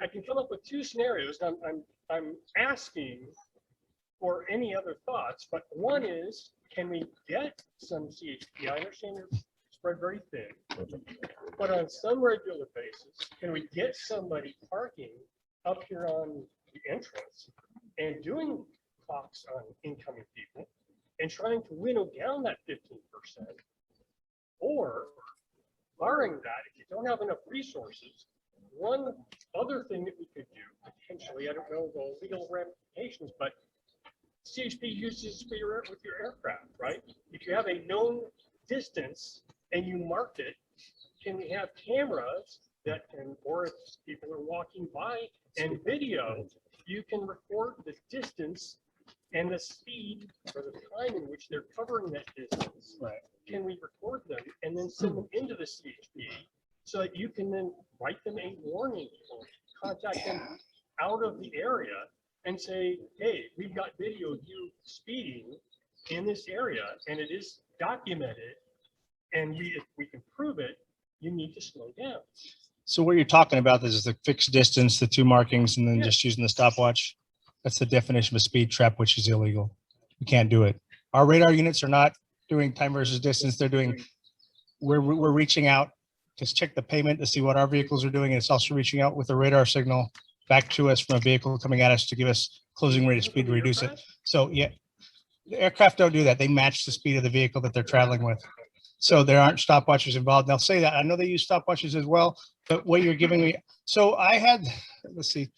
I can come up with two scenarios. I'm asking for any other thoughts, but one is, can we get some CHP? I understand you're spread very thin, but on some regular basis, can we get somebody parking up here on the entrance and doing clocks on incoming people and trying to winnow down that 15%? Or barring that, if you don't have enough resources, one other thing that we could do potentially, I don't know the legal ramifications, but CHP uses with your aircraft, right? If you have a known distance and you marked it, can we have cameras that can, or if people are walking by and video, you can record the distance and the speed or the time in which they're covering that distance. Right. Can we record them and then send them into the CHP so that you can then write them a warning or contact them out of the area and say, hey, we've got video of you speeding in this area and it is documented, and if we can prove it, you need to slow down. So what you're talking about is the fixed distance, the 2 markings, and then just using the stopwatch. That's the definition of a speed trap, which is illegal. You can't do it. Our radar units are not doing time versus distance. They're doing, we're reaching out to check the pavement to see what our vehicles are doing. And it's also reaching out with a radar signal back to us from a vehicle coming at us to give us closing rate of speed to reduce it. So yeah, the aircraft don't do that. They match the speed of the vehicle that they're traveling with. So there aren't stopwatches involved. They'll say that. I know they use stopwatches as well, but what you're giving me. So I had, let's see,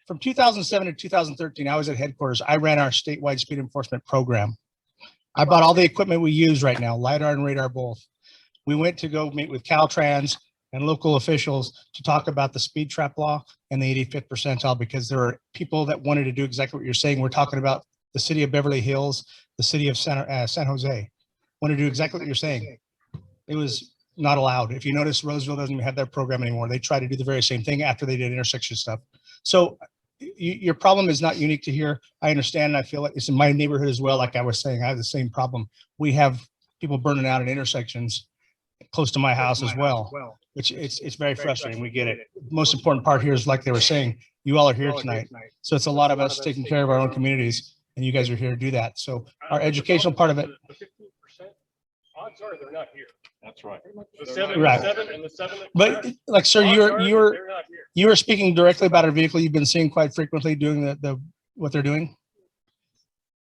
from 2007 to 2013, I was at headquarters. I ran our statewide speed enforcement program. I bought all the equipment we use right now, LiDAR and radar both. We went to go meet with Caltrans and local officials to talk about the speed trap law and the 85th percentile, because there are people that wanted to do exactly what you're saying. We're talking about the city of Beverly Hills, the city of San Jose, want to do exactly what you're saying. It was not allowed. If you notice, Roseville doesn't even have their program anymore. They try to do the very same thing after they did intersection stuff. So your problem is not unique to here. I understand. And I feel like it's in my neighborhood as well. Like I was saying, I have the same problem. We have people burning out at intersections close to my house as well, which it's very frustrating. We get it. Most important part here is, like they were saying, you all are here tonight. So it's a lot of us taking care of our own communities, and you guys are here to do that. So our educational part of it. The 15%, odds are they're not here. That's right. The 7 Right. and the 7. But like, sir, you were speaking directly about a vehicle you've been seeing quite frequently doing what they're doing.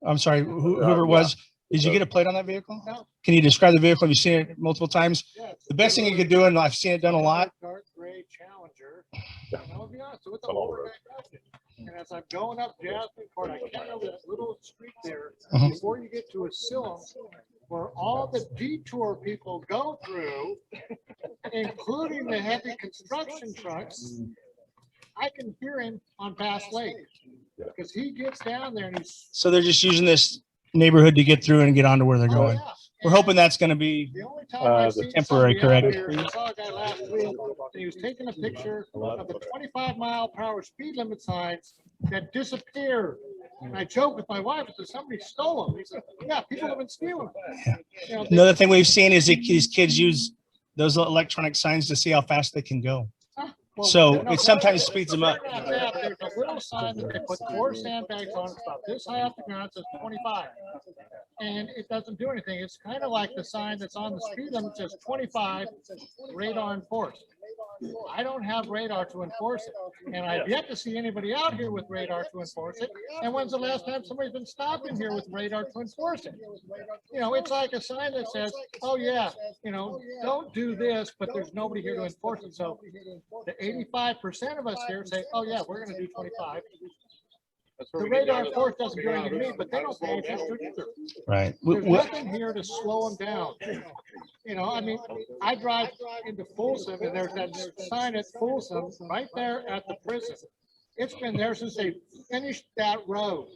I'm sorry, whoever it was. Did you get a plate on that vehicle? No. Can you describe the vehicle? Have you seen it multiple times? Yeah, The best thing you could do, and I've seen it done a lot. Dark gray Challenger. And I'll be honest, with the overnight traffic. And as I'm going up Jasmine Court, I can't remember that little street there before you get to Asylum, where all the detour people go through, including the heavy construction trucks. I can hear him on Bass Lake because he gets down there and he's. So they're just using this neighborhood to get through and get on to where they're Oh, going. yeah. We're hoping that's going to be The only time I've seen temporary, somebody out correct? here, I saw a guy last week, and he was taking a picture of the 25-mile-per-hour speed limit signs that disappeared. And I joked with my wife, I said, somebody stole them. He said, yeah, people have been stealing them. You know, Another thing we've seen is that these kids use those electronic signs to see how fast they can go. well, So no, it sometimes speeds them up. There's a little sign that they put 4 sandbags on, it's about this high off the ground, it says 25. And it doesn't do anything. It's kind of like the sign that's on the speed limit, says 25, radar enforced. I don't have radar to enforce it. And I've yet to see anybody out here with radar to enforce it. And when's the last time somebody's been stopped in here with radar to enforce it? You know, it's like a sign that says, oh yeah, you know, don't do this, but there's nobody here to enforce it. So the 85% of us here say, oh yeah, we're gonna do 25. The radar enforcement doesn't do anything to me, but they don't pay attention to it either. Right. There's nothing here to slow them down. You know, I mean, I drive into Folsom and there's that sign at Folsom right there at the prison. It's been there since they finished that road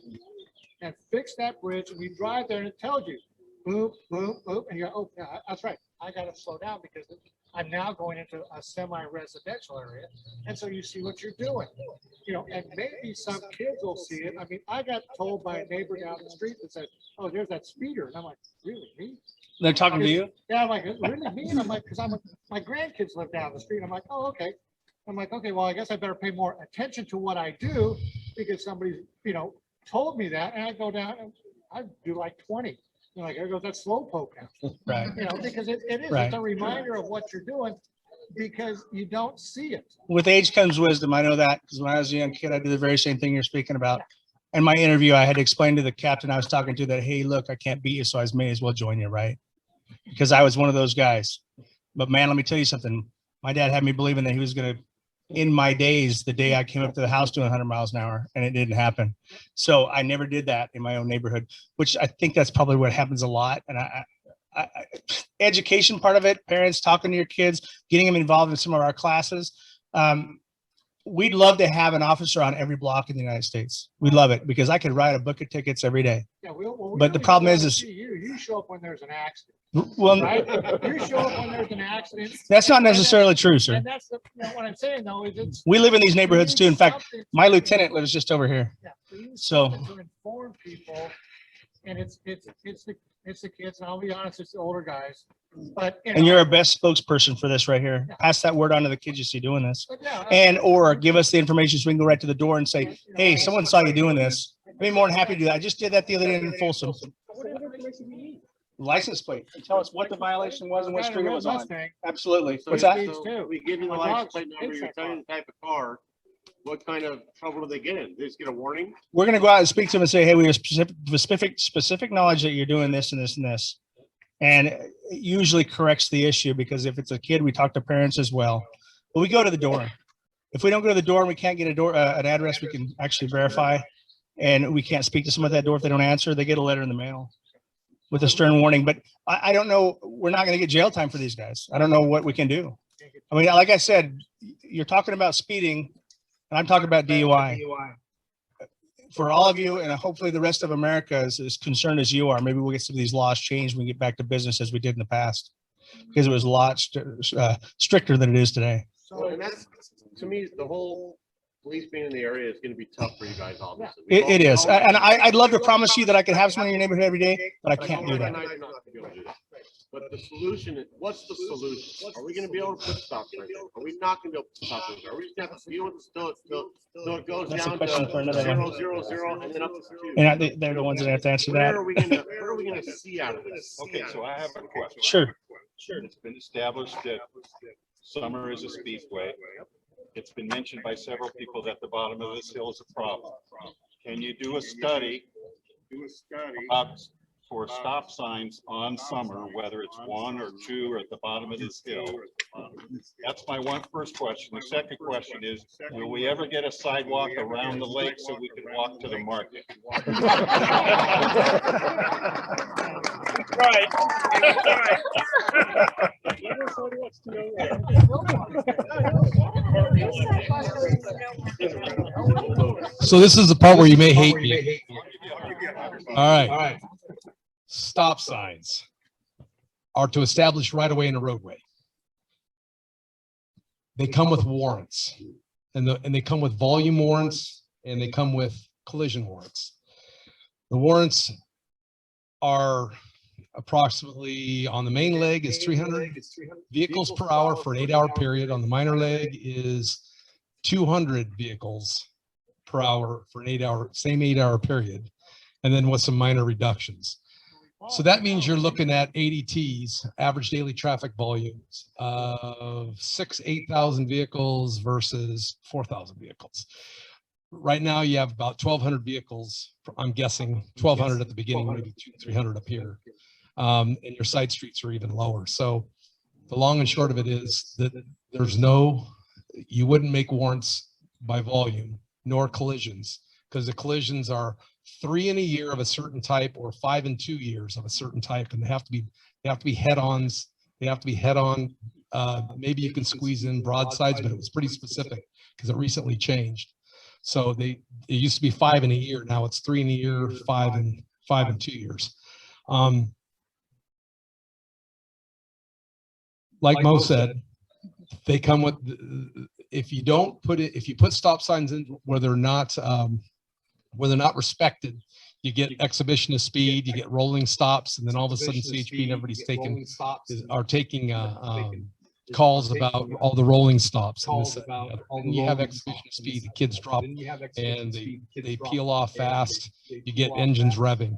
and fixed that bridge. And you drive there and it tells you, boop, boop, boop. And you go, oh, yeah, that's right. I got to slow down because I'm now going into a semi-residential area. And so you see what you're doing, you know, and maybe some kids will see it. I mean, I got told by a neighbor down the street that said, oh, there's that speeder. And I'm like, really, me? They're talking to you? Yeah, I'm like, really me? And I'm like, because my grandkids live down the street. I'm like, oh, okay. I'm like, okay, well, I guess I better pay more attention to what I do because somebody, you know, told me that. And I go down and I do like 20. You know, like, there goes that slow poke now. Right. You know, because it is, Right. it's a reminder of what you're doing because you don't see it. With age comes wisdom. I know that because when I was a young kid, I did the very same thing you're speaking about. In my interview, I had to explain to the captain I was talking to that, hey, look, I can't beat you, so I may as well join you, right? Because I was one of those guys. But man, let me tell you something. My dad had me believing that he was going to, in my days, the day I came up to the house doing 100 miles an hour, and it didn't happen. So I never did that in my own neighborhood, which I think that's probably what happens a lot. And education part of it, parents talking to your kids, getting them involved in some of our classes. We'd love to have an officer on every block in the United States. We'd love it because I could write a book of tickets every day. Yeah, well, But the problem is you show up when there's an accident. well, Right? You show up when there's an accident. that's not necessarily true, sir. And that's what I'm saying though, is it's. We live in these neighborhoods too. In fact, my lieutenant lives just over here. Yeah, we need So- something to inform people, and it's the kids, and I'll be honest, it's the older guys, but. And you're our best spokesperson for this right here. Pass that word on to the kids you see doing this. But yeah, And or give us the information so we can go right to the door and say, hey, someone saw you doing this. I'd be more than happy to do that. I just did that the other day in Folsom. what information do you need? License plate. Tell us what the violation was and what street it was on. Mustang. Absolutely. So What's you- that? so We give you the My license dog's plate number, takes you're that telling the type of car, what kind of trouble do they get in? They just get a warning? We're gonna go out and speak to them and say, hey, we have specific knowledge that you're doing this and this and this. And it usually corrects the issue because if it's a kid, we talk to parents as well. But we go to the door. If we don't go to the door and we can't get a door, an address, we can actually verify. And we can't speak to someone at that door if they don't answer, they get a letter in the mail with a stern warning. But I don't know, we're not gonna get jail time for these guys. I don't know what we can do. I mean, like I said, you're talking about speeding and I'm talking about DUI. For all of you, and hopefully the rest of America is as concerned as you are, maybe we'll get some of these laws changed when we get back to business as we did in the past. Because it was a lot stricter than it is today. So, and that's, to me, the whole police being in the area is gonna be tough for you guys, obviously. It is. And I'd love to promise you that I could have someone in your neighborhood every day, but I can't do that. Recognize you're not gonna be able to do that. But the solution, what's the solution? Are we gonna be able to put stop signs in? Are we not gonna be able to put stop signs? Are we just gonna have to deal with it till it goes That's a down question for to another one. 000 and then up to 2? And they're the ones that have to answer What that. are we gonna see out of this? Okay, so I have a question. Sure. It's been established that summer is a speedway. It's been mentioned by several people that the bottom of this hill is a problem. Can you do a study about for stop signs on summer, whether it's 1 or 2 or at the bottom of this hill? That's my first question. The second question is, will we ever get a sidewalk around the lake so we can walk to the market? Right. So this is the part where you may hate me. All right. Stop signs are to establish right away in a roadway. They come with warrants and they come with volume warrants and they come with collision warrants. The warrants are approximately on the main leg is 300 vehicles per hour for an 8-hour period. On the minor leg is 200 vehicles per hour for an 8-hour, same 8-hour period. And then with some minor reductions. So that means you're looking at ADTs, average daily traffic volumes of 8,000 vehicles versus 4,000 vehicles. Right now you have about 1,200 vehicles. I'm guessing 1,200 at the beginning, maybe 300 up here. And your side streets are even lower. So the long and short of it is that you wouldn't make warrants by volume nor collisions, because the collisions are 3 in a year of a certain type or 5 in 2 years of a certain type, and they have to be head-ons. They have to be head-on. Maybe you can squeeze in broadsides, but it was pretty specific because it recently changed. So it used to be 5 in a year. Now it's 3 in a year, 5 in 2 years. Like Mo said, they come with, if you put stop signs in where they're not respected, you get exhibition of speed, you get rolling stops, and then all of a sudden CHP and everybody's taking calls about all the rolling stops. And you have exhibition of speed, the kids drop and they peel off fast, you get engines revving.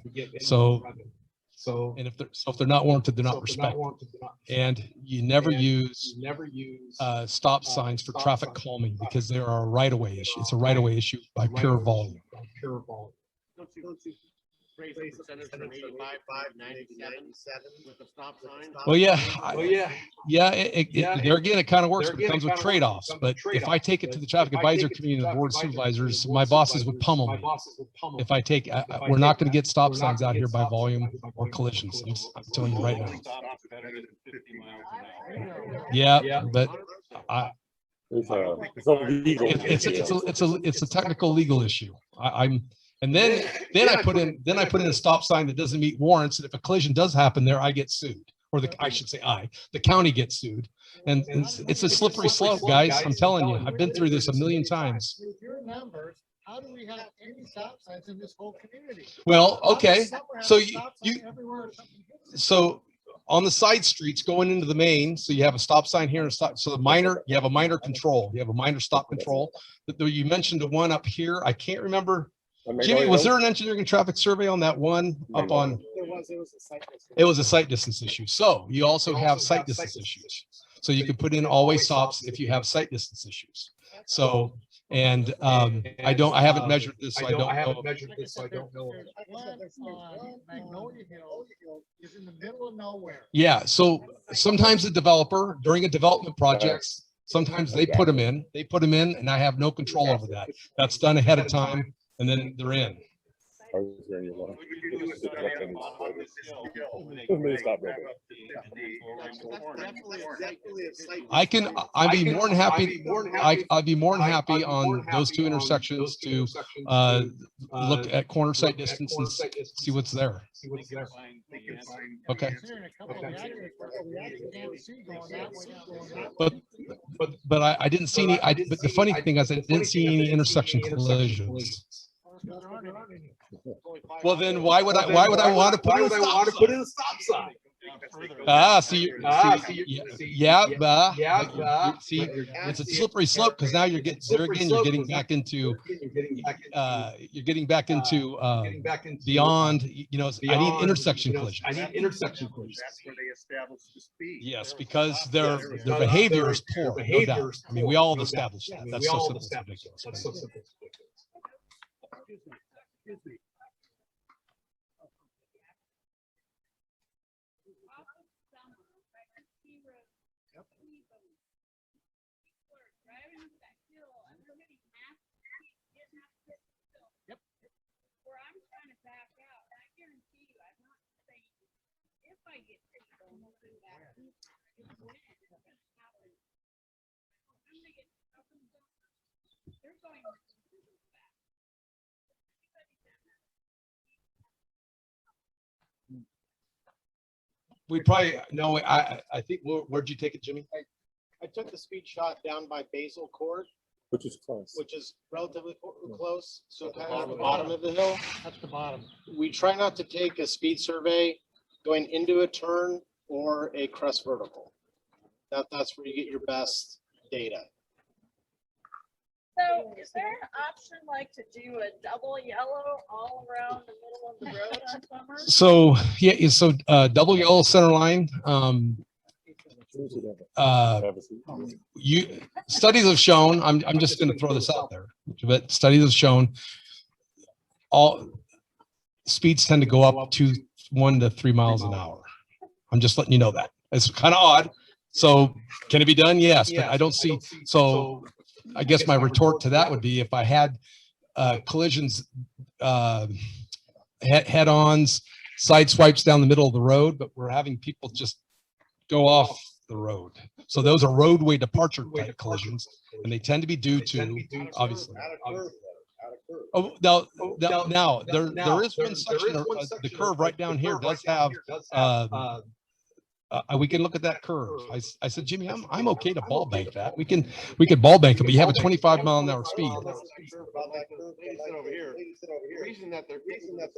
And if they're not warranted, they're not respected. And you never use stop signs for traffic calming because they are a right-of-way issue. It's a right-of-way issue by pure volume. Don't you raise the percentage from 85, 97 with the stop sign? Well, there again, it kind of works, but it comes with trade-offs. But if I take it to the traffic advisory committee and the board of supervisors, my bosses would pummel me. If I take, we're not going to get stop signs out here by volume or collisions. I'm telling you right now. Yeah, but It's a legal. It's a technical legal issue. And then I put in a stop sign that doesn't meet warrants. And if a collision does happen there, I get sued, or I should say the county gets sued. And it's a slippery slope, guys. I'm telling you, I've been through this a million times. With your numbers, how do we have any stop signs in this whole community? Well, okay, so so on the side streets going into the main, so you have a stop sign here and stop. So you have a minor control. You have a minor stop control. You mentioned the one up here. I can't remember. Jimmy, was there an engineering and traffic survey on that one up on? It was a sight distance issue. So you also have sight distance issues. So you can put in always stops if you have sight distance issues. So, and I haven't measured this, so I don't know. Magnolia Hill is in the middle of nowhere. Yeah, so sometimes the developer during a development projects, sometimes they put them in, and I have no control over that. That's done ahead of time, and then they're in. I'd be more than happy. I'd be more than happy on those two intersections to look at corner sight distance and see what's there. Okay. But I didn't see any. But the funny thing is, I didn't see any intersection collisions. Well, then why would I want to put in a stop sign? See, it's a slippery slope because now you're getting back into beyond. You know, I need intersection collisions. That's where they establish the speed. Yes, because their behavior is poor, no doubt. I mean, we all have established that. That's so simple. It's ridiculous. Excuse me. We probably no. I think where'd you take it, Jimmy? I took the speed shot down by Basil Court, which is close. Which is relatively close. So kind of at the bottom of the hill. That's the bottom. We try not to take a speed survey going into a turn or a crest vertical. That's where you get your best data. So is there an option like to do a double yellow all around the middle of the road on Summer? So yeah, so double yellow center line. Studies have shown. I'm just going to throw this out there, but studies have shown all speeds tend to go up to 1 to 3 miles an hour. I'm just letting you know that. It's kind of odd. So can it be done? Yes, but I don't see. So I guess my retort to that would be if I had collisions, head-ons, side swipes down the middle of the road, but we're having people just go off the road. So those are roadway departure type collisions, and they tend to be due to obviously. Oh, now there is one section, the curve right down here does have. We can look at that curve. I said, Jimmy, I'm okay to ball bank that. We could ball bank it, but you have a 25-mile-an-hour speed. Over here. The reason that they're getting up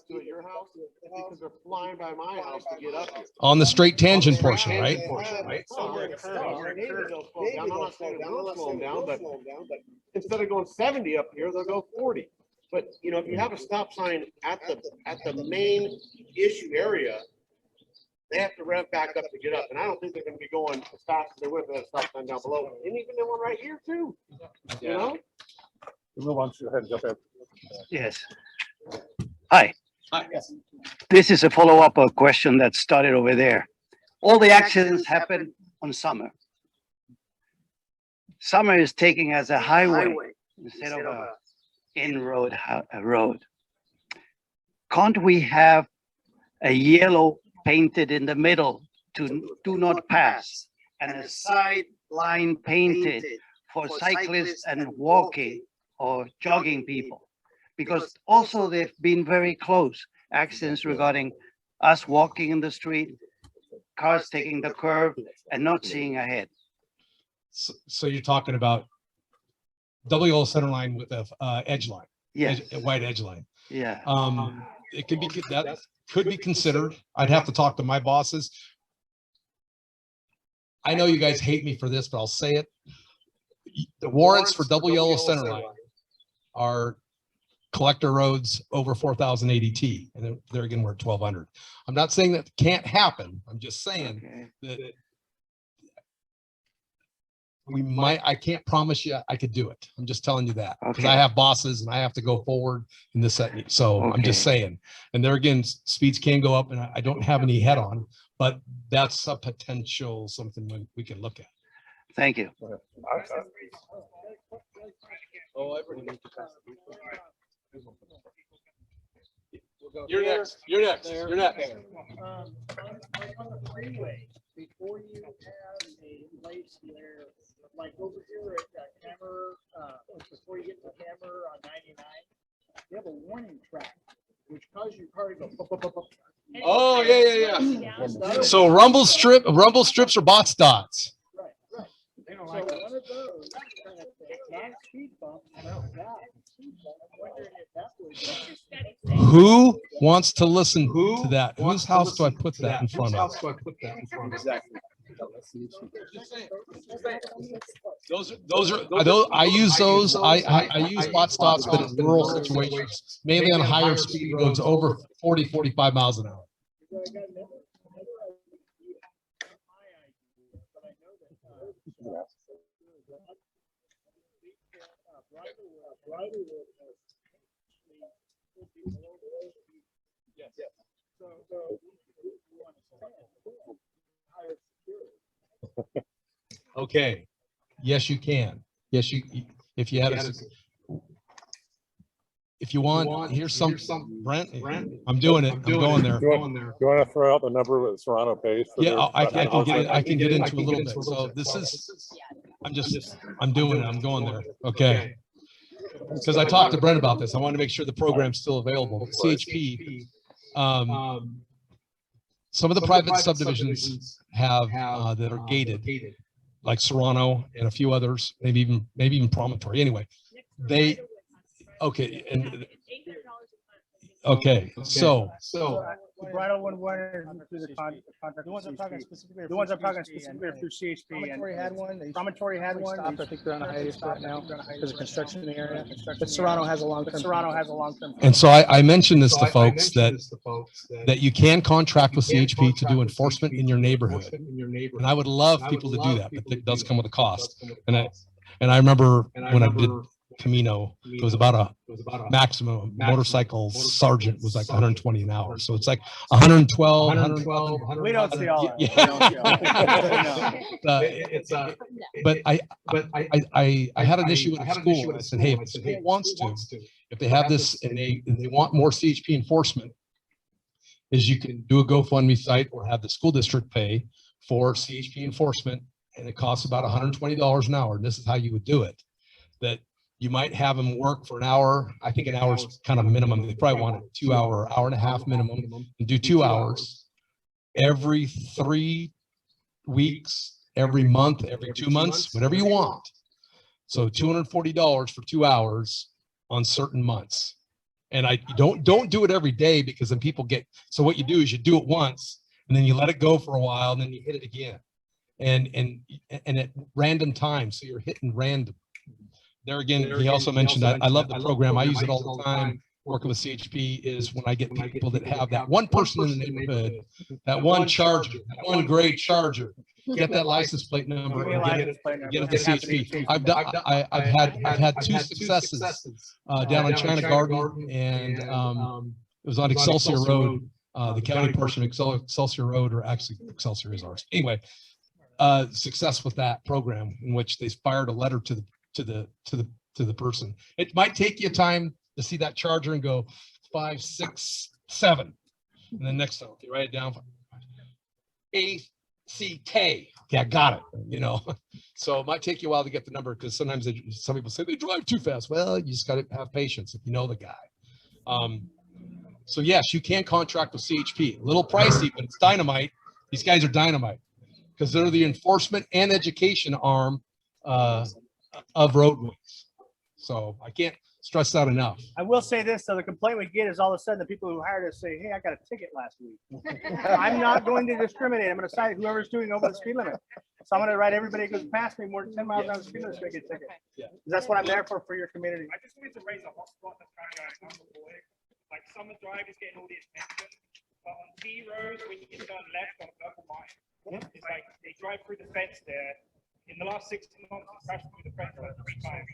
to at your house is because they're flying by my house to get up here. On the straight tangent portion, right? But instead of going 70 up here, they'll go 40. But you know, if you have a stop sign at the main issue area, they have to ramp back up to get up, and I don't think they're going to be going as fast as they would with that stop sign down below, and even the one right here too. You know. Move on. Go ahead and jump in. Yes. Hi. Hi. This is a follow-up question that started over there. All the accidents happen on Summer. Summer is taking as a highway instead of a in-road road. Can't we have a yellow painted in the middle to do not pass and a side line painted for cyclists and walking or jogging people. Because also they've been very close accidents regarding us walking in the street, cars taking the curve and not seeing ahead. So you're talking about double yellow center line with a edge line. Yes. A white edge line. Yeah. It could be, that could be considered. I'd have to talk to my bosses. I know you guys hate me for this, but I'll say it. The warrants for double yellow center line are collector roads over 4,000 ADT, and they're again, we're at 1,200. I'm not saying that can't happen. I'm just saying that we might, I can't promise you I could do it. I'm just telling you that because I have bosses and I have to go forward in this. So I'm just saying, and there again, speeds can go up and I don't have any head on, but that's a potential something we can look at. Thank you. Oh, you're next. You're next. You're next. On the freeway, before you have a place where, like over here at Hammer, before you get to Hammer on 99, you have a warning track, which causes your car to go. Oh yeah. So rumble strips are box dots. Right. So one of those kind of things, not a speed bump, no, not a speed bump. I'm wondering if that would. Who wants to listen to that? Whose house do I put that in front of? Exactly. Those are I use those. I use box dots, but in rural situations, mainly on higher speed roads over 40, 45 miles an hour. Okay. Yes, you can. Yes, if you had a, if you want, here's some Brent. I'm doing it. I'm going there. Do you want to throw out the number that Serrano pays? Yeah, I can get into a little bit. So this is, I'm doing it. I'm going there. Okay. Because I talked to Brent about this. I want to make sure the program's still available. CHP, some of the private subdivisions have that are gated, like Serrano and a few others, maybe even Promontory. Anyway, they so The Dorado one through the contract. The ones I'm talking specifically are through CHP. Promontory had one. Promontory had one. I think they're on a hiatus right now because of construction in the area. But Serrano has a long-term. And so I mentioned this to folks that you can contract with CHP to do enforcement in your neighborhood. And I would love people to do that, but it does come with a cost. And I remember when I did Camino, it was about a maximum motorcycle sergeant was like 120 an hour. So it's like 112. We don't see all that. But I had an issue with the school. I said, hey, if the school wants to, if they have this and they want more CHP enforcement, is you can do a GoFundMe site or have the school district pay for CHP enforcement, and it costs about $120 an hour. And this is how you would do it. That you might have them work for an hour. I think an hour is kind of minimum. They probably want a 2 hour, hour and a half minimum, and do 2 hours every 3 weeks, every month, every 2 months, whatever you want. So $240 for 2 hours on certain months. And I don't do it every day because then people get, so what you do is you do it once and then you let it go for a while and then you hit it again. And at random times. So you're hitting random. There again, he also mentioned that I love the program. I use it all the time. Working with CHP is when I get people that have that one person in the neighborhood, that one charger, that one gray charger, get that license plate number and get it to CHP. I've had 2 successes down on China Garden and it was on Excelsior Road. The county portion of Excelsior Road, or actually Excelsior is ours. Anyway, success with that program in which they fired a letter to the person. It might take you time to see that charger and go 5, 6, 7, and then next time you write it down. 8th, CK. Yeah, got it. You know, so it might take you a while to get the number because sometimes some people say they drive too fast. Well, you just got to have patience if you know the guy. So yes, you can contract with CHP. A little pricey, but it's dynamite. These guys are dynamite because they're the enforcement and education arm of roadways. So I can't stress that enough. I will say this, though, the complaint we get is all of a sudden the people who hired us say, hey, I got a ticket last week. I'm not going to discriminate. I'm going to cite whoever's doing over the speed limit. So I'm going to write everybody who goes past me more than 10 miles an hour speed limit to get a ticket. That's what I'm there for your community. I just wanted to raise a hot spot that's kind of like Summer Drive is getting all the attention, but on T roads when you turn left on Purple Mine, it's like they drive through the fence there. In the last 6 months, it's crashed through the fence like 3 times.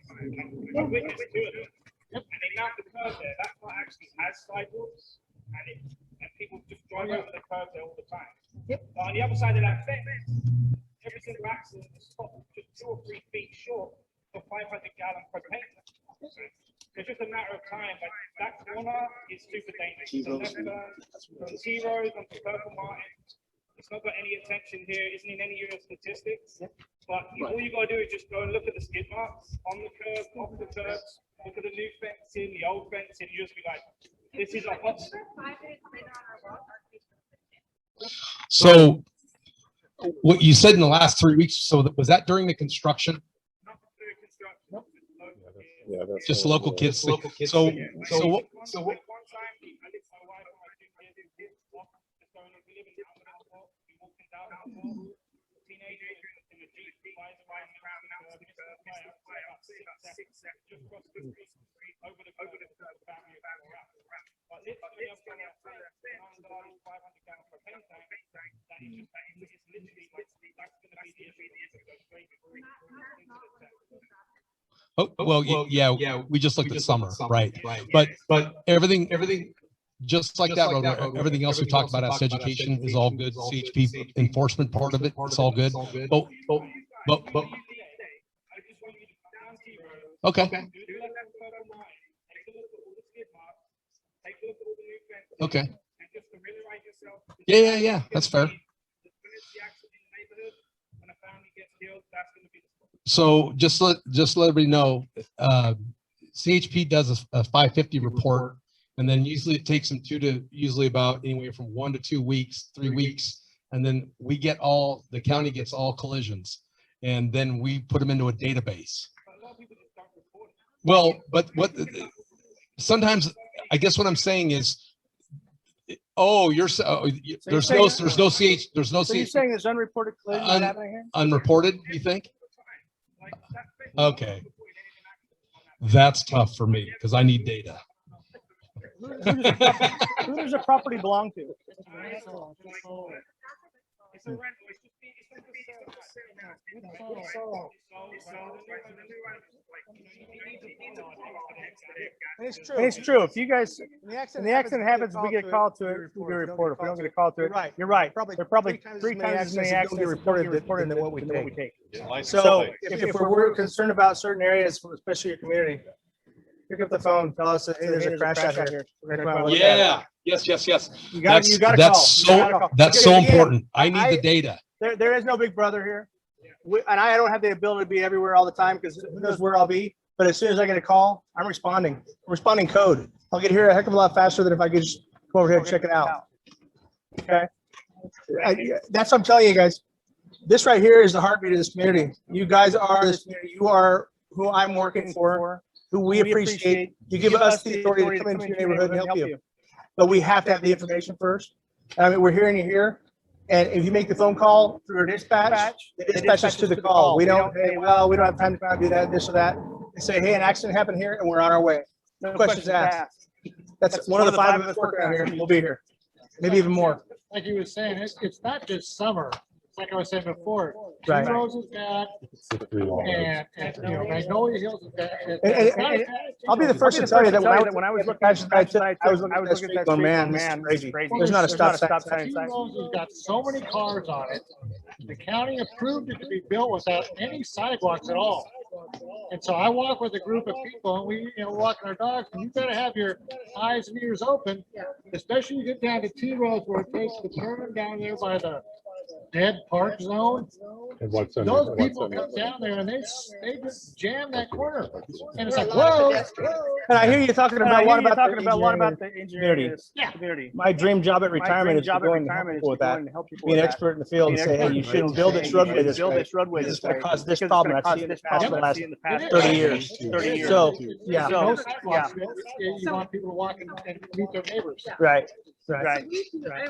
I witnessed 2 of them. And they mount the curve there. That's not actually has sidewalks, and people just drive over the curve there all the time. But on the other side of that fence, every single accident is stopped just 2 or 3 feet short of 500-gallon propane. It's just a matter of time. Like that corner is super dangerous. The left turn from T road onto Purple Martin. It's not got any attention here. Isn't in any of your statistics. But all you got to do is just go and look at the skid marks on the curb, off the curbs. Look at the new fencing, the old fencing. You just be like, this is a hot spot. So what you said in the last 3 weeks, so was that during the construction? Yeah, that's just local kids. So One time, I live my wife and we live in Alabama. We walking down the hall, teenager in the Jeep, flies around just cross the street over the family. But literally, I'm going to say, 500-gallon propane tank. That is just, it's literally like that's going to be the issue. It goes straight into the tank. Oh, well, yeah, we just looked at summer, right? But everything, just like that road, everything else we talked about as education is all good. CHP enforcement part of it, it's all good. But okay. Okay. Yeah, that's fair. So just let everybody know, CHP does a 550 report, and then usually it takes them usually about anywhere from 1 to 2 weeks, 3 weeks, and then the county gets all collisions, and then we put them into a database. Well, but sometimes I guess what I'm saying is, there's no CH. So you're saying there's unreported collisions happening here? Unreported, you think? Okay. That's tough for me because I need data. Who does the property belong to? It's a rental. It's true. If you guys, when the accident happens, we get a call to it, we get a report. If we don't get a call to it, you're right. There are probably 3 times as many accidents get reported than what we take. So if we're concerned about certain areas, especially your community, pick up the phone, tell us, hey, there's a crash out here. Yeah. Yes. You got to call. That's so important. I need the data. There is no big brother here. And I don't have the ability to be everywhere all the time because who knows where I'll be. But as soon as I get a call, I'm responding. I'm responding code. I'll get here a heck of a lot faster than if I could just come over here and check it out. Okay. That's what I'm telling you guys. This right here is the heartbeat of this community. You guys are this community. You are who I'm working for, who we appreciate. You give us the authority to come into your neighborhood and help you. But we have to have the information first. I mean, we're hearing you here. And if you make the phone call through a dispatch, the dispatch is to the call. We don't, hey, well, we don't have time to do that, this or that. They say, hey, an accident happened here and we're on our way. No questions asked. That's one of the 5 of us working out here. We'll be here. Maybe even more. Like you were saying, it's not just summer. Like I was saying before, Right. Rose is bad, and Magnolia Hills is bad. And I'll be the first to tell you that when I was looking at tonight, I was looking at that street going, man, this is crazy. There's not a stop sign. Rose has got so many cars on it. The county approved it to be built without any sidewalks at all. And so I walk with a group of people, and we're walking our dogs, and you've got to have your eyes and ears open, especially you get down to T roads where it takes the turn down there by the dead park zone. And what's in Those it? people What's in come it? down there and they just jam that corner. And it's like, whoa. And I hear you talking about a lot about the the engineering community. My dream job at retirement is to go and help people with that. Be an expert in the field and say, hey, you shouldn't build this roadway this way. This is going to cause this problem. I've seen it in the past 30 years. So, yeah. No sidewalks, you want people to walk and meet their neighbors. Right. I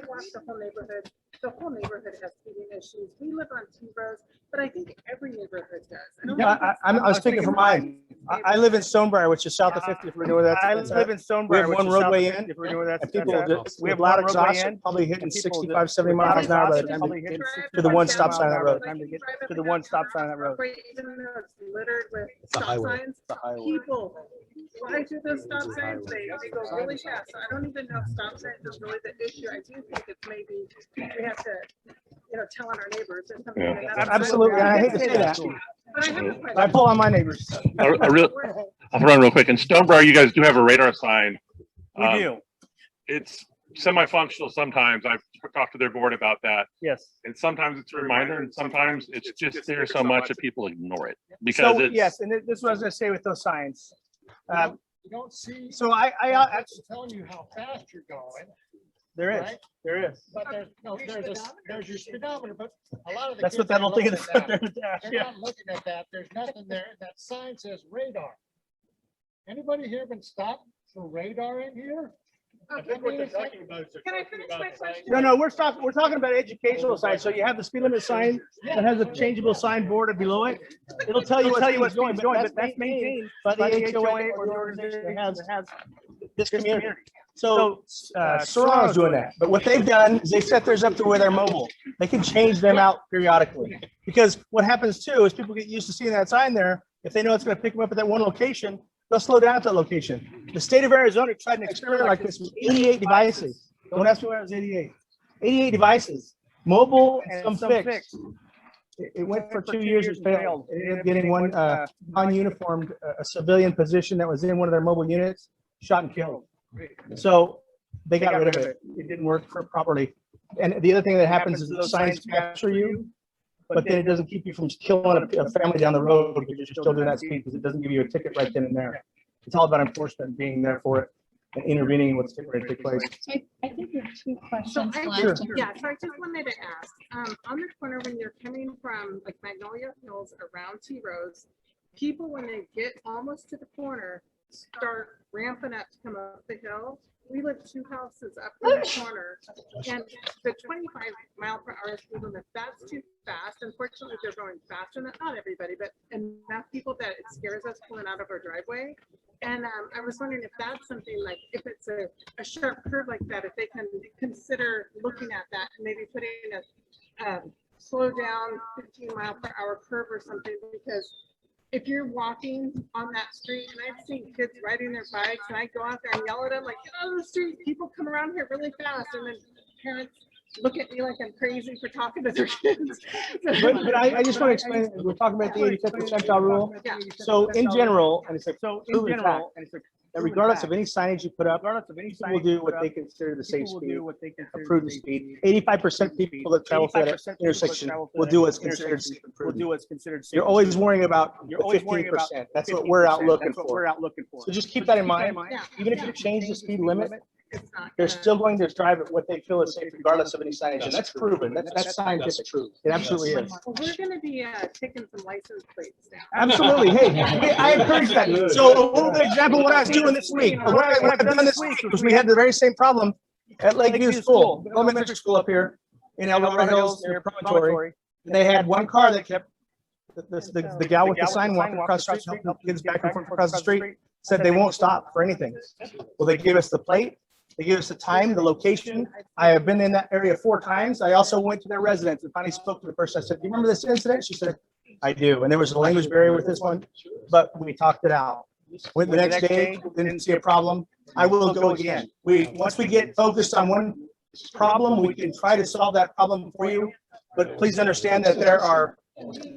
watch the whole neighborhood. The whole neighborhood has speeding issues. We live on T Rose, but I think every neighborhood does. Yeah, I was speaking for mine. I live in Stonebriar, which is south of 50. If we're doing that, I live in Stonebriar. We have one roadway in. If we're doing that, And people we have loud one roadway exhaust, in. probably hitting and people 65, 70 miles an hour by the time they get to the one stop sign on that road. To the one stop sign on that road. Even though it's littered with It's a stop highway. signs, It's a highway. people fly through those stop signs. They go really fast. So I don't even know if stop signs is really the issue. I do think it's maybe we have to, tell on our neighbors or something. Yeah. That's Absolutely. And I hate to say that. But I have a question. I pull on my neighbors. I'll run real quick. In Stonebriar, you guys do have a radar sign. We do. It's semi-functional sometimes. I've talked to their board about that. Yes. And sometimes it's a reminder and sometimes it's just there so much that people ignore it because So, it's. yes, and this is what I was going to say with those signs. You don't see. So I Actually telling you how fast you're going. there is, Right? there is. But there's your speedometer, but a lot of the. That's what kids that little aren't thing in the looking front at there that. is. They're Yeah. not looking at that. There's nothing there. That sign says radar. Anybody here been stopped for radar in here? I think what they're talking about is. they're Can I talking finish about my the sign- question? No, we're talking about educational signs. So you have the speed limit sign that has a changeable signboard below it. It'll tell you what speed's going, but that's maintained by the HOA or the organization that has this community. So Serrano's doing that, but what they've done is they've set theirs up to where they're mobile. They can change them out periodically. Because what happens too is people get used to seeing that sign there. If they know it's going to pick them up at that one location, they'll slow down at that location. The state of Arizona tried an experiment like this with 88 devices. Don't ask me why it was 88. 88 devices, mobile and some fixed. It went for 2 years, it failed. It ended up getting one non-uniformed, a civilian position that was in one of their mobile units, shot and killed. So they got rid of it. It didn't work properly. And the other thing that happens is the signs capture you, but then it doesn't keep you from killing a family down the road because you're still doing that speed because it doesn't give you a ticket right then and there. It's all about enforcement, being there for it and intervening in what's getting ready to take place. So I think we have two So questions I left. just, yeah, so I just wanted to ask, on the corner when you're coming from like Magnolia Hills around T Rose, people, when they get almost to the corner, start ramping up to come up the hill. We live 2 houses up in the corner and the 25-mile-per-hour speed limit, that's too fast. Unfortunately, they're going faster than, not everybody, but enough people that it scares us pulling out of our driveway. And I was wondering if that's something like, if it's a sharp curve like that, if they can consider looking at that and maybe putting a slow down 15-mile-per-hour curve or something, because if you're walking on that street, and I've seen kids riding their bikes, and I go out there and yell at them like, get out of the street, people come around here really fast, and then parents look at me like I'm crazy for talking to their kids. But I just want to explain, we're talking about the 85th percentile rule. Yeah. So in general, and it's a proven fact, that regardless of any signage you put up, people will do what they consider the safe speed, approved speed. 85% people that travel through that intersection will do what's considered safe and prudent. You're always worrying about the 15%. That's what we're out looking for. So just keep that in mind. Even if you change the speed limit, they're still going to drive at what they feel is safe regardless of any signage. And that's proven. That's scientific truth. It absolutely is. Well, we're gonna be taking some license plates down. Absolutely. Hey, I encourage that. So a little bit example of what I was doing this week. What I've done this week was we had the very same problem at Lakeview School, elementary school up here in El Dorado Hills near Promontory. And they had one car that kept the gal with the sign walking across the street, helping kids back and forth across the street, said they won't stop for anything. Well, they gave us the plate. They gave us the time, the location. I have been in that area 4 times. I also went to their residence and finally spoke to the person. I said, do you remember this incident? She said, I do. And there was a language barrier with this one, but we talked it out. Went the next day, didn't see a problem. I will go again. Once we get focused on one problem, we can try to solve that problem for you. But please understand that there are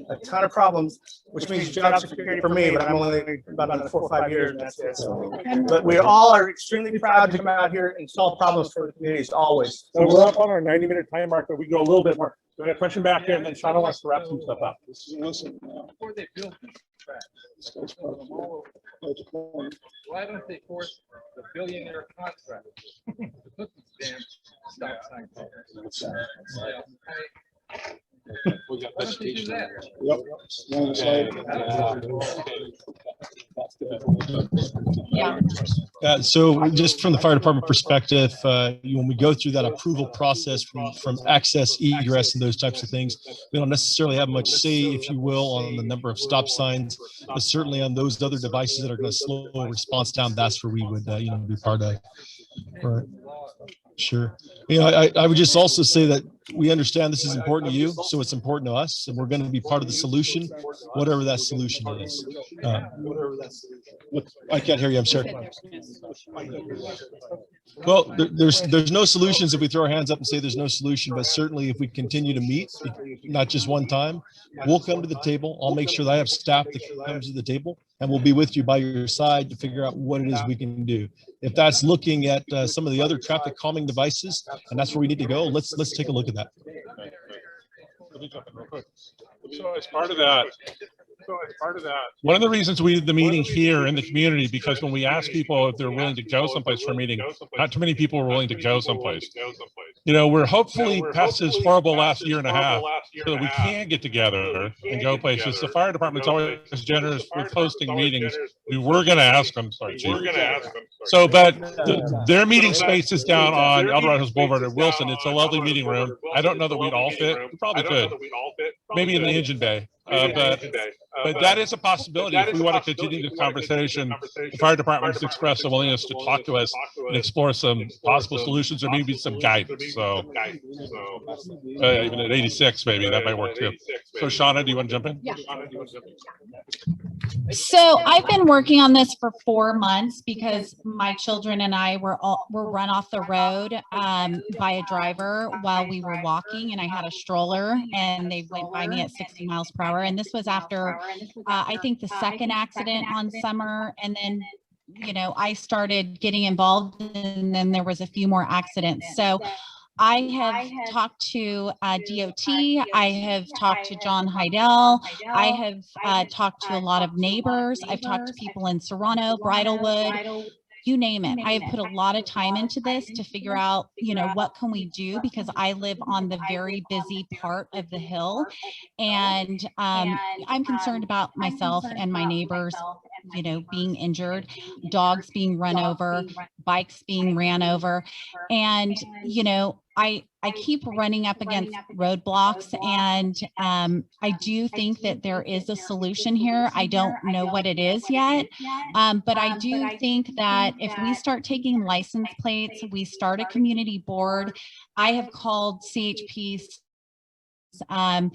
a ton of problems, which means job security for me, but I'm only about another 4 or 5 years and that's it. So, but we all are extremely proud to come out here and solve problems for the communities always. So we're up on our 90-minute time mark, but we go a little bit more. So I got a question back here, and then Shauna wants to wrap some stuff up. This is awesome. Before they build these tracks, This guy's probably why don't they force the billionaire contractors to put these damn stop signs there? We got Why don't they do that? So just from the fire department perspective, when we go through that approval process from access, egress, and those types of things, we don't necessarily have much say, if you will, on the number of stop signs, but certainly on those other devices that are going to slow response down, that's where we would, be part of. Right. Sure. I would just also say that we understand this is important to you, so it's important to us, and we're going to be part of the solution, whatever that solution is. I can't hear you. I'm sorry. Well, there's no solutions if we throw our hands up and say there's no solution, but certainly if we continue to meet, not just one time, we'll come to the table. I'll make sure that I have staff that comes to the table, and we'll be with you by your side to figure out what it is we can do. If that's looking at some of the other traffic calming devices, and that's where we need to go, let's take a look at that. So as part of that, one of the reasons we did the meeting here in the community, because when we asked people if they're willing to go someplace for a meeting, not too many people were willing to go someplace. We're hopefully past this horrible last year and a half so that we can get together and go places. The fire department's always generous with hosting meetings. We were going to ask them. Sorry, Chief. So, but their meeting space is down on El Dorado Boulevard at Wilson. It's a lovely meeting room. I don't know that we'd all fit. We probably could. Maybe in the engine bay. But that is a possibility. If we want to continue the conversation, the fire department has expressed a willingness to talk to us and explore some possible solutions or maybe some guidance. So even at 86, maybe that might work too. So Shauna, do you want to jump in? Yeah. So I've been working on this for 4 months because my children and I were run off the road by a driver while we were walking, and I had a stroller and they went by me at 60 miles per hour. And this was after I think the second accident on Summer, and then I started getting involved, and then there was a few more accidents. So I have talked to DOT. I have talked to John Hidahl. I have talked to a lot of neighbors. I've talked to people in Serrano, Bridlewood, you name it. I have put a lot of time into this to figure out, what can we do, because I live on the very busy part of the hill, and I'm concerned about myself and my neighbors, being injured, dogs being run over, bikes being ran over. And, I keep running up against roadblocks, and I do think that there is a solution here. I don't know what it is yet, but I do think that if we start taking license plates, we start a community board. I have called CHPs. I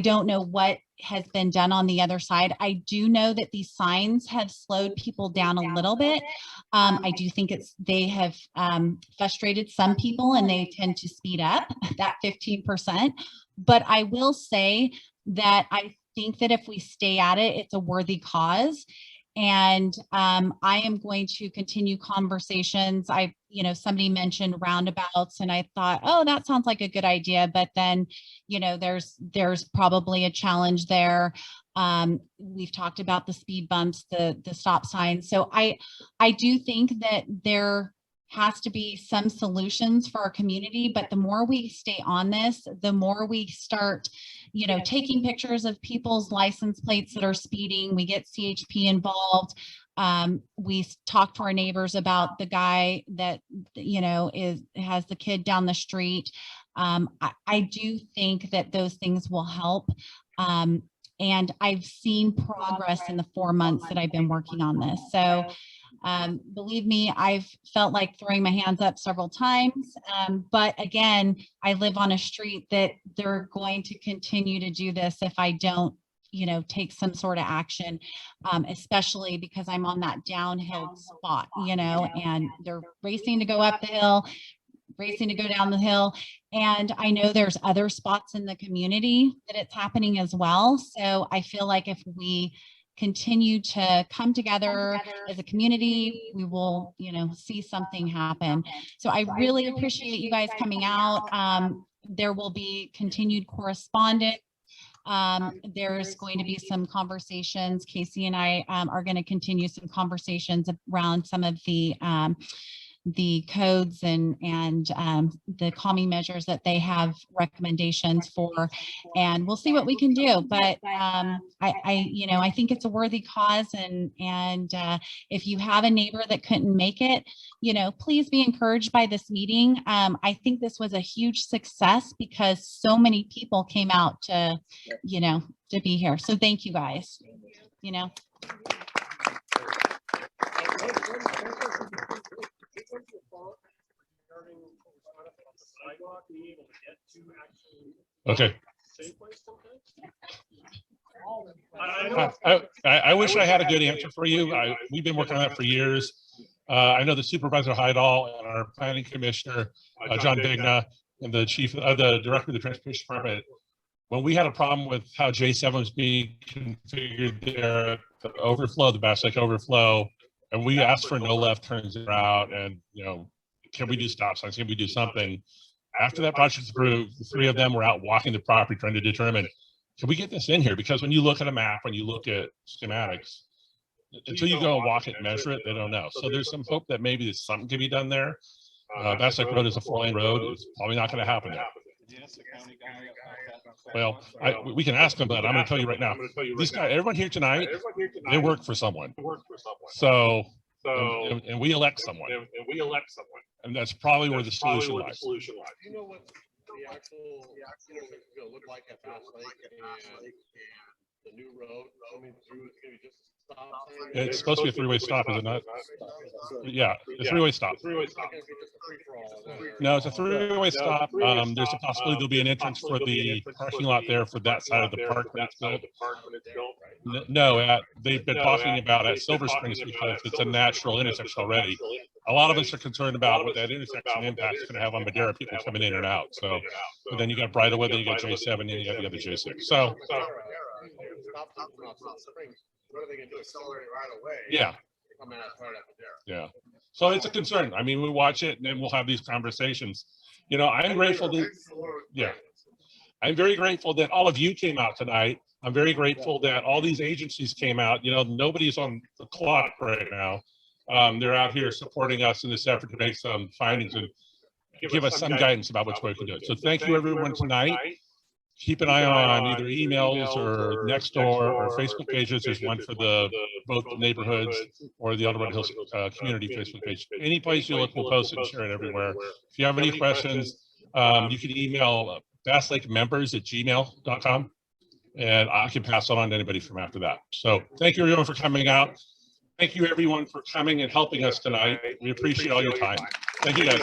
don't know what has been done on the other side. I do know that these signs have slowed people down a little bit. I do think they have frustrated some people, and they tend to speed up that 15%. But I will say that I think that if we stay at it, it's a worthy cause. And I am going to continue conversations. Somebody mentioned roundabouts, and I thought, oh, that sounds like a good idea. But then, there's probably a challenge there. We've talked about the speed bumps, the stop signs. So I do think that there has to be some solutions for our community, but the more we stay on this, the more we start, taking pictures of people's license plates that are speeding. We get CHP involved. We talk to our neighbors about the guy that, has the kid down the street. I do think that those things will help. And I've seen progress in the 4 months that I've been working on this. So believe me, I've felt like throwing my hands up several times. But again, I live on a street that they're going to continue to do this if I don't, take some sort of action, especially because I'm on that downhill spot, and they're racing to go up the hill, racing to go down the hill. And I know there's other spots in the community that it's happening as well. So I feel like if we continue to come together as a community, we will, see something happen. So I really appreciate you guys coming out. There will be continued correspondence. There's going to be some conversations. Casey and I are going to continue some conversations around some of the codes and the calming measures that they have recommendations for, and we'll see what we can do. But I think it's a worthy cause, and if you have a neighbor that couldn't make it, please be encouraged by this meeting. I think this was a huge success because so many people came out to be here. So thank you guys. Okay. I wish I had a good answer for you. We've been working on that for years. I know the Supervisor Hidahl and our planning commissioner, John Bigna, and the director of the transportation department, when we had a problem with how J7 was being configured there, the overflow, the Bass Lake overflow, and we asked for no left turns route, and can we do stop signs? Can we do something? After that project was approved, the three of them were out walking the property trying to determine, can we get this in here? Because when you look at a map, when you look at schematics, until you go and walk it and measure it, they don't know. So there's some hope that maybe something can be done there. Bass Lake Road is a 4-lane road. It's probably not going to happen there. Well, we can ask them, but I'm going to tell you right now, these guys, everyone here tonight, they work for someone. So, and we elect someone. And that's probably where the solution lies. Do you know what the actual going to look like at Bass Lake and the new road coming through? It's going to be just a stop sign? It's supposed to be a three-way stop, is it not? Yeah, a three-way stop. No, it's a three-way stop. There's a possibility there'll be an entrance for the parking lot there for that side of the park when it's built. No, they've been talking about at Silver Springs because it's a natural intersection already. A lot of us are concerned about what that intersection impact is going to have on Madera people coming in and out. So then you got Bridlewood, then you got J7, and you got the other J6. So what are they going to do? Accelerate right away? Yeah. Come out right up there. Yeah. So it's a concern. I mean, we watch it and then we'll have these conversations. I'm grateful that, I'm very grateful that all of you came out tonight. I'm very grateful that all these agencies came out. Nobody's on the clock right now. They're out here supporting us in this effort to make some findings and give us some guidance about which way we can do it. So thank you everyone tonight. Keep an eye on either emails or Nextdoor or Facebook pages. There's one for both the neighborhoods or the Eldorado Hills community Facebook page. Any place you look, we'll post it and share it everywhere. If you have any questions, you can email basslakemembers@gmail.com and I can pass it on to anybody from after that. So thank you everyone for coming out. Thank you everyone for coming and helping us tonight. We appreciate all your time. Thank you guys.